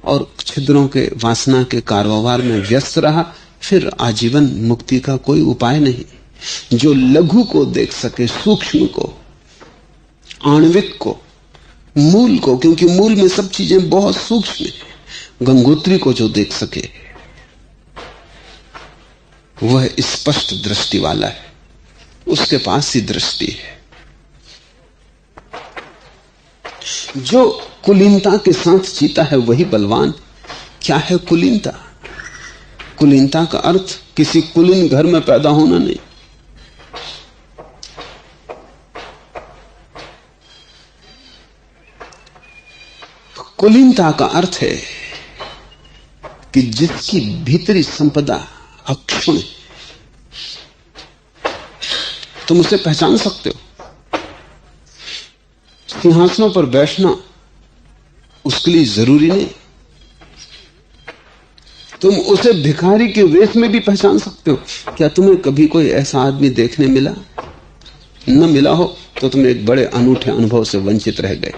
और छिद्रों के वासना के कारोबार में व्यस्त रहा, फिर आजीवन मुक्ति का कोई उपाय नहीं। जो लघु को देख सके, सूक्ष्म को, आणविक को, मूल को, क्योंकि मूल में सब चीजें बहुत सूक्ष्म हैं, गंगोत्री को जो देख सके वह स्पष्ट दृष्टि वाला है, उसके पास ही दृष्टि है। जो कुलीनता के साथ जीता है वही बलवान। क्या है कुलीनता? कुलीनता का अर्थ किसी कुलीन घर में पैदा होना नहीं। कुलीनता का अर्थ है कि जिसकी भीतरी संपदा अक्षुण है, तुम उसे पहचान सकते हो। सिंहासनों पर बैठना उसके लिए जरूरी नहीं। तुम उसे भिखारी के वेश में भी पहचान सकते हो। क्या तुम्हें कभी कोई ऐसा आदमी देखने मिला? न मिला हो तो तुम एक बड़े अनूठे अनुभव से वंचित रह गए,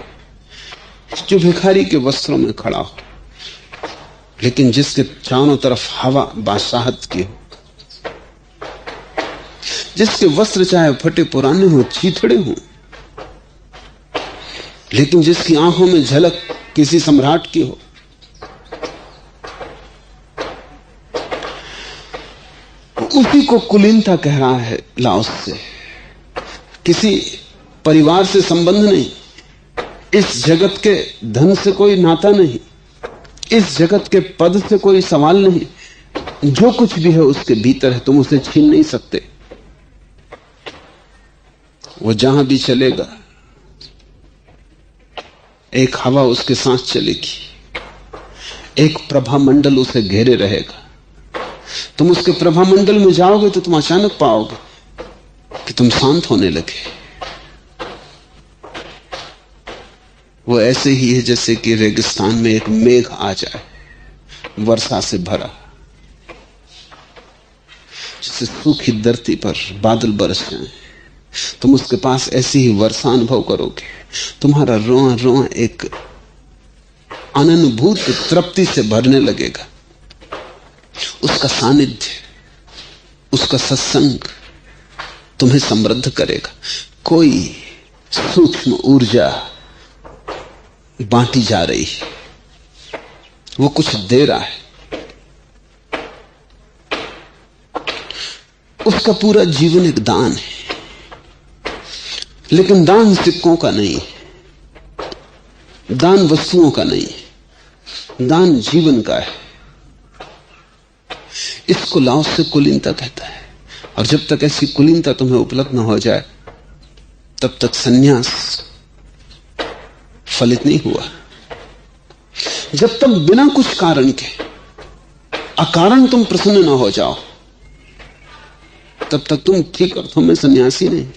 जो भिखारी के वस्त्रों में खड़ा हो, लेकिन जिसके चारों तरफ हवा बादशाहत की हो, जिसके वस्त्र चाहे फटे पुराने हो, चीथड़े हो, लेकिन जिसकी आंखों में झलक किसी सम्राट की हो। उसी को कुलीनता कह रहा है लाओस से। किसी परिवार से संबंध नहीं, इस जगत के धन से कोई नाता नहीं, इस जगत के पद से कोई सवाल नहीं। जो कुछ भी है उसके भीतर है, तुम उसे छीन नहीं सकते। वो जहां भी चलेगा एक हवा उसके साथ चलेगी, एक प्रभा मंडल उसे घेरे रहेगा। तुम उसके प्रभा मंडल में जाओगे तो तुम अचानक पाओगे कि तुम शांत होने लगे। वो ऐसे ही है जैसे कि रेगिस्तान में एक मेघ आ जाए, वर्षा से भरा, जैसे सूखी धरती पर बादल बरस जाए। तुम उसके पास ऐसी ही वर्षा अनुभव करोगे। तुम्हारा रोआ रोआ एक अननुभूत तृप्ति से भरने लगेगा। उसका सानिध्य, उसका सत्संग तुम्हें समृद्ध करेगा। कोई सूक्ष्म ऊर्जा बांटी जा रही है, वो कुछ दे रहा है। उसका पूरा जीवन एक दान है, लेकिन दान सिक्कों का नहीं है, दान वस्तुओं का नहीं है, दान जीवन का है। इसको लाओस से कुलीनता कहता है। और जब तक ऐसी कुलीनता तुम्हें उपलब्ध न हो जाए तब तक सन्यास फलित नहीं हुआ। जब तक बिना कुछ कारण के अकारण तुम प्रसन्न न हो जाओ तब तक तुम ठीक अर्थों में सन्यासी नहीं।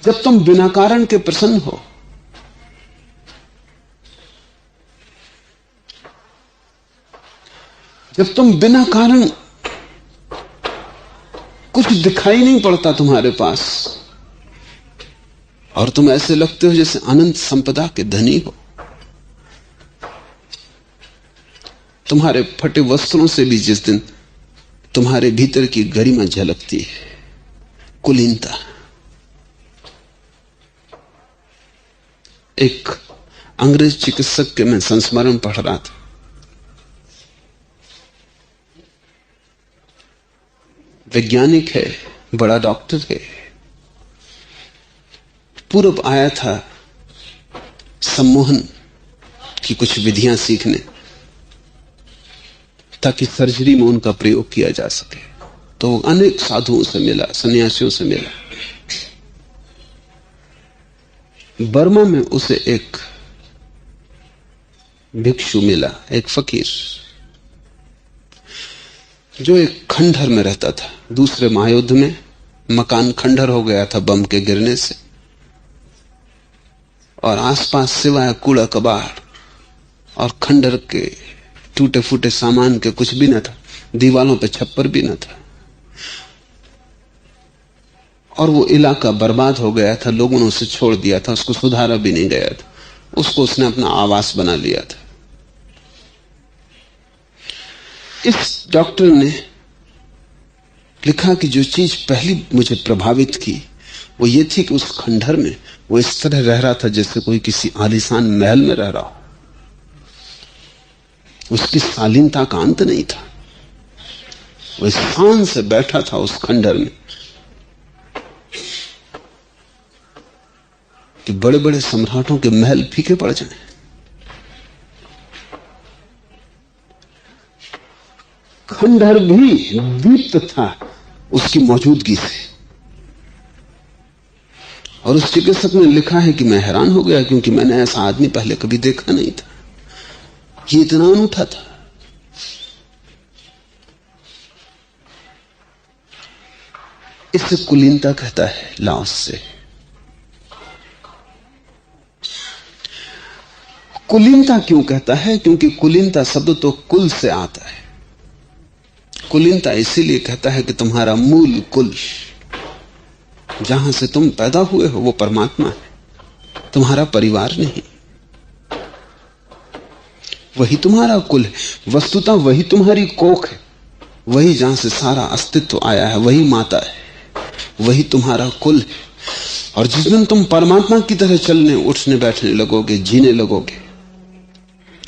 जब तुम बिना कारण के प्रसन्न हो, जब तुम बिना कारण, कुछ दिखाई नहीं पड़ता तुम्हारे पास और तुम ऐसे लगते हो जैसे अनंत संपदा के धनी हो, तुम्हारे फटे वस्त्रों से भी जिस दिन तुम्हारे भीतर की गरिमा झलकती है, कुलीनता। एक अंग्रेज चिकित्सक के मैं संस्मरण पढ़ रहा था। वैज्ञानिक है, बड़ा डॉक्टर है, पूर्व आया था सम्मोहन की कुछ विधियां सीखने ताकि सर्जरी में उनका प्रयोग किया जा सके। तो अनेक साधुओं से मिला, सन्यासियों से मिला। बर्मा में उसे एक भिक्षु मिला, एक फकीर, जो एक खंडहर में रहता था। दूसरे महायुद्ध में मकान खंडहर हो गया था बम के गिरने से, और आसपास सिवाय कूड़ा कबाड़ और खंडर के टूटे फूटे सामान के कुछ भी न था। दीवालों पे छप्पर भी न था और वो इलाका बर्बाद हो गया था। लोगों ने उसे छोड़ दिया था, उसको सुधारा भी नहीं गया था, उसको उसने अपना आवास बना लिया था। इस डॉक्टर ने लिखा कि जो चीज पहली मुझे प्रभावित की वो ये थी कि उस खंडहर में वो इस तरह रह रहा था जैसे कोई किसी आलीशान महल में रह रहा हो। उसकी शालीनता का अंत नहीं था। वो शान से बैठा था उस खंडहर में कि बड़े बड़े सम्राटों के महल फीके पड़ जाएं। खंडहर भी दीप्त था उसकी मौजूदगी से। और उस चिकित्सक ने लिखा है कि मैं हैरान हो गया क्योंकि मैंने ऐसा आदमी पहले कभी देखा नहीं था। ये इतना अनूठा था। इससे कुलीनता कहता है लाओस से। कुलीनता क्यों कहता है? क्योंकि कुलीनता शब्द तो कुल से आता है। कुलीनता इसीलिए कहता है कि तुम्हारा मूल कुल, जहां से तुम पैदा हुए हो, वो परमात्मा है, तुम्हारा परिवार नहीं। वही तुम्हारा कुल है। वस्तुतः वही तुम्हारी कोख है, वही जहां से सारा अस्तित्व आया है, वही माता है, वही तुम्हारा कुल है। और जिस दिन तुम परमात्मा की तरह चलने उठने बैठने लगोगे, जीने लगोगे,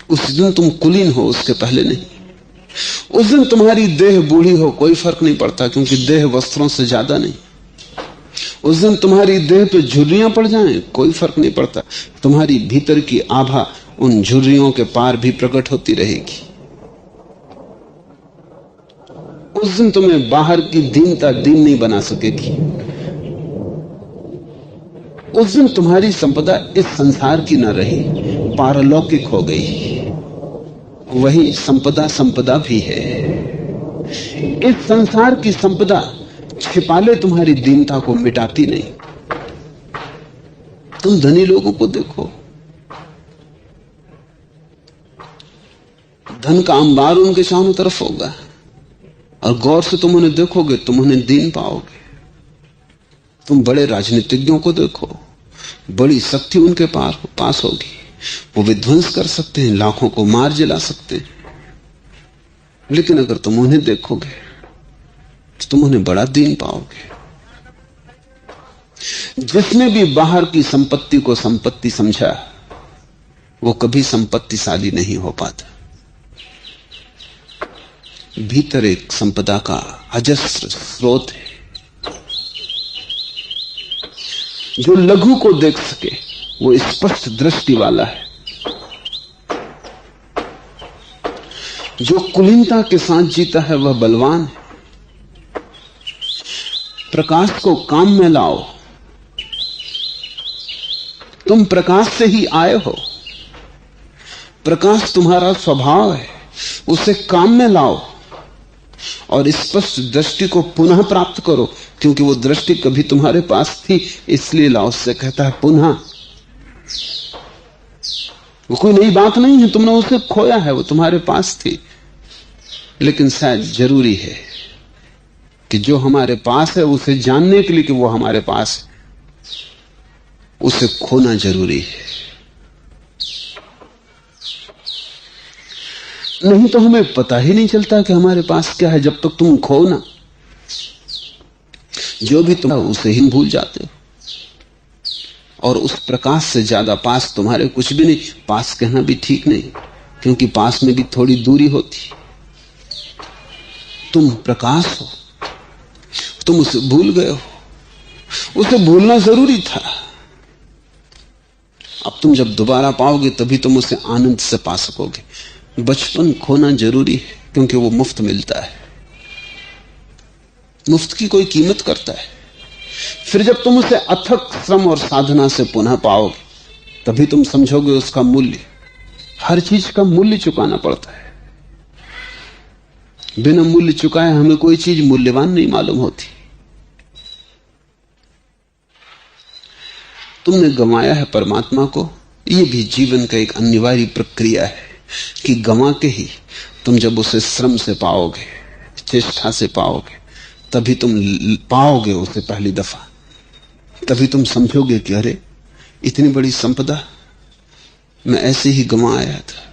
उस दिन तुम कुलीन हो, उसके पहले नहीं। उस दिन तुम्हारी देह बूढ़ी हो, कोई फर्क नहीं पड़ता, क्योंकि देह वस्त्रों से ज्यादा नहीं। उस दिन तुम्हारी देह पे झुर्रियां पड़ जाएं, कोई फर्क नहीं पड़ता, तुम्हारी भीतर की आभा उन झुर्रियों के पार भी प्रकट होती रहेगी। उस दिन तुम्हें बाहर की दीनता दीन नहीं बना सकेगी। उस दिन तुम्हारी संपदा इस संसार की न रही, पारलौकिक हो गई। वही संपदा संपदा भी है। इस संसार की संपदा छिपाले तुम्हारी दीनता को मिटाती नहीं। तुम धनी लोगों को देखो, धन का अंबार उनके चारों तरफ होगा, और गौर से तुम उन्हें देखोगे, तुम उन्हें दीन पाओगे। तुम बड़े राजनीतिज्ञों को देखो, बड़ी शक्ति उनके पास होगी, वो विध्वंस कर सकते हैं, लाखों को मार जला सकते हैं। लेकिन अगर तुम उन्हें देखोगे तो तुम उन्हें बड़ा दीन पाओगे। जिसने भी बाहर की संपत्ति को संपत्ति समझा, वो कभी संपत्तिशाली नहीं हो पाता। भीतर एक संपदा का अजस्र स्रोत है। जो लघु को देख सके वो स्पष्ट दृष्टि वाला है। जो कुलीनता के साथ जीता है वह बलवान है। प्रकाश को काम में लाओ। तुम प्रकाश से ही आए हो, प्रकाश तुम्हारा स्वभाव है, उसे काम में लाओ और स्पष्ट दृष्टि को पुनः प्राप्त करो, क्योंकि वो दृष्टि कभी तुम्हारे पास थी, इसलिए लाओस से कहता है पुनः। वो कोई नई बात नहीं है, तुमने उसे खोया है, वो तुम्हारे पास थी। लेकिन शायद जरूरी है कि जो हमारे पास है उसे जानने के लिए कि वो हमारे पास है, उसे खोना जरूरी है। नहीं तो हमें पता ही नहीं चलता कि हमारे पास क्या है, जब तक तुम खो ना। जो भी तुम उसे ही भूल जाते हो। और उस प्रकाश से ज्यादा पास तुम्हारे कुछ भी नहीं। पास कहना भी ठीक नहीं, क्योंकि पास में भी थोड़ी दूरी होती। तुम प्रकाश हो, तुम उसे भूल गए हो। उसे भूलना जरूरी था। अब तुम जब दोबारा पाओगे तभी तुम उसे आनंद से पा सकोगे। बचपन खोना जरूरी है, क्योंकि वो मुफ्त मिलता है। मुफ्त की कोई कीमत करता है। फिर जब तुम उसे अथक श्रम और साधना से पुनः पाओगे, तभी तुम समझोगे उसका मूल्य। हर चीज का मूल्य चुकाना पड़ता है। बिना मूल्य चुकाए हमें कोई चीज मूल्यवान नहीं मालूम होती। तुमने गंवाया है परमात्मा को। ये भी जीवन का एक अनिवार्य प्रक्रिया है कि गंवा के ही तुम जब उसे श्रम से पाओगे, चेष्टा से पाओगे, तभी तुम पाओगे उसे पहली दफा। तभी तुम समझोगे कि अरे इतनी बड़ी संपदा मैं ऐसे ही गंवा आया था।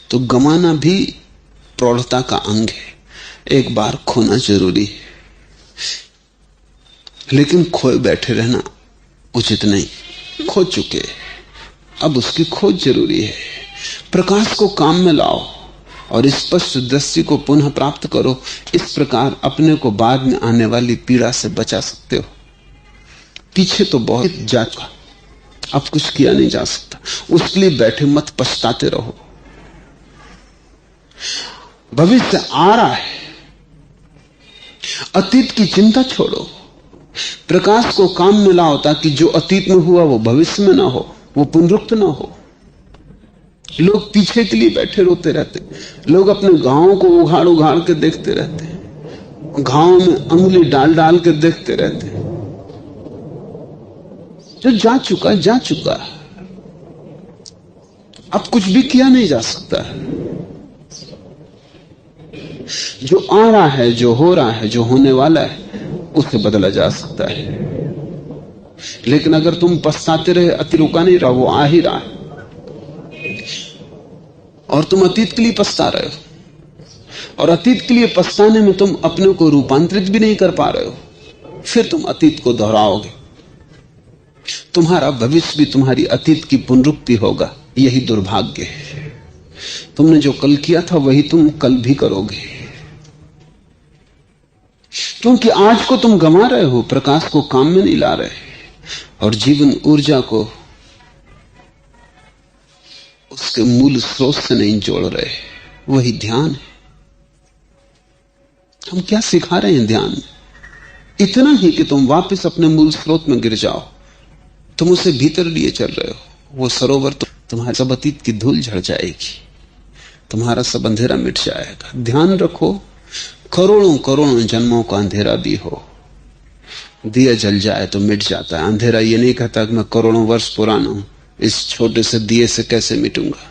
तो गंवाना भी प्रौढ़ता का अंग है। एक बार खोना जरूरी है, लेकिन खोए बैठे रहना उचित नहीं। खो चुके, अब उसकी खोज जरूरी है। प्रकाश को काम में लाओ और स्पष्ट दृष्टि को पुनः प्राप्त करो। इस प्रकार अपने को बाद में आने वाली पीड़ा से बचा सकते हो। पीछे तो बहुत जा चुका, अब कुछ किया नहीं जा सकता। उसके लिए बैठे मत पछताते रहो। भविष्य आ रहा है, अतीत की चिंता छोड़ो, प्रकाश को काम में लाओ ताकि जो अतीत में हुआ वो भविष्य में ना हो, वो पुनरुक्त ना हो। लोग पीछे के लिए बैठे रोते रहते, लोग अपने गांवों को उघाड़ उघाड़ के देखते रहते, गांव में अंगुली डाल डाल के देखते रहते। जो जा चुका जा चुका, अब कुछ भी किया नहीं जा सकता। जो आ रहा है, जो हो रहा है, जो होने वाला है, उसे बदला जा सकता है। लेकिन अगर तुम पछताते रहे, अति रुका नहीं रहा, वो आ ही रहा है और तुम अतीत के लिए पछता रहे हो। और अतीत के लिए पछताने में तुम अपने को रूपांतरित भी नहीं कर पा रहे हो, फिर तुम अतीत को दोहराओगे। तुम्हारा भविष्य भी तुम्हारी अतीत की पुनरुक्ति होगा। यही दुर्भाग्य है। तुमने जो कल किया था वही तुम कल भी करोगे, क्योंकि आज को तुम गंवा रहे हो, प्रकाश को काम में नहीं ला रहे और जीवन ऊर्जा को उसके मूल स्रोत से नहीं जोड़ रहे। वही ध्यान है। हम क्या सिखा रहे हैं ध्यान में? इतना ही कि तुम वापस अपने मूल स्रोत में गिर जाओ। तुम उसे भीतर लिए चल रहे हो। वो सरोवर तो तुम्हारे सब अतीत की धूल झड़ जाएगी, तुम्हारा सब अंधेरा मिट जाएगा। ध्यान रखो, करोड़ों करोड़ों जन्मों का अंधेरा भी हो, दिया जल जाए तो मिट जाता है। अंधेरा ये नहीं कहता कि मैं करोड़ों वर्ष पुराना हूं, इस छोटे से दिए से कैसे मिटूंगा।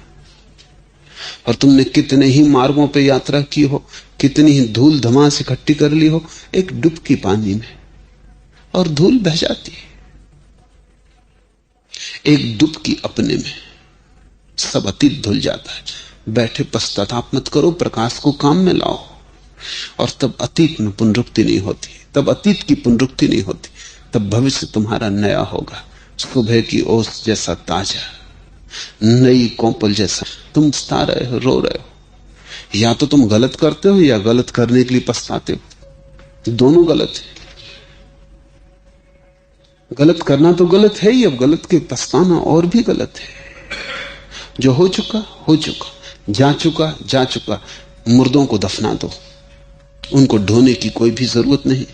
और तुमने कितने ही मार्गों पे यात्रा की हो, कितनी ही धूल धमास इकट्ठी कर ली हो, एक डुबकी पानी में और धूल बह जाती है। एक डुबकी अपने में सब अतीत धुल जाता है। बैठे पश्चाताप मत करो, प्रकाश को काम में लाओ और तब अतीत में पुनरुक्ति नहीं होती। तब अतीत की पुनरुक्ति नहीं होती, तब भविष्य तुम्हारा नया होगा, सुबह की ओस जैसा ताजा, नई कोपल जैसा। तुम पछता रहे हो, रो रहे हो। या तो तुम गलत करते हो या गलत करने के लिए पछताते हो। दोनों गलत है। गलत करना तो गलत है ही, अब गलत के पछताना और भी गलत है। जो हो चुका हो चुका, जा चुका जा चुका। मुर्दों को दफना दो, उनको ढोने की कोई भी जरूरत नहीं।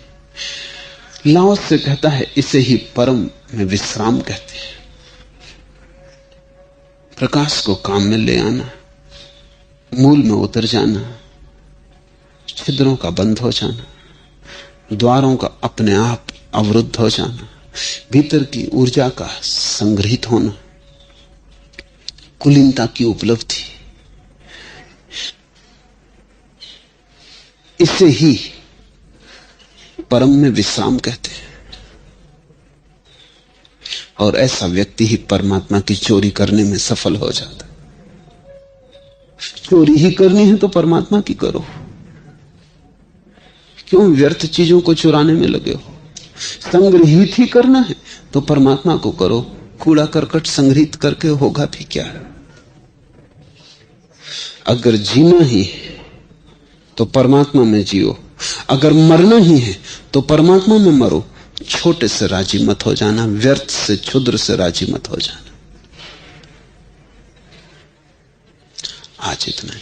लाओस से कहता है, इसे ही परम में विश्राम कहते हैं। प्रकाश को काम में ले आना, मूल में उतर जाना, छिद्रों का बंद हो जाना, द्वारों का अपने आप अवरुद्ध हो जाना, भीतर की ऊर्जा का संग्रहित होना, कुलीनता की उपलब्धि, इसे ही परम में विश्राम कहते हैं। और ऐसा व्यक्ति ही परमात्मा की चोरी करने में सफल हो जाता है। चोरी ही करनी है तो परमात्मा की करो, क्यों व्यर्थ चीजों को चुराने में लगे हो? संग्रहित ही करना है तो परमात्मा को करो। कूड़ा करकट संग्रहित करके होगा भी क्या? अगर जीना ही है तो परमात्मा में जियो, अगर मरना ही है तो परमात्मा में मरो। छोटे से राजी मत हो जाना, व्यर्थ से क्षुद्र से राजी मत हो जाना। आज इतना ही।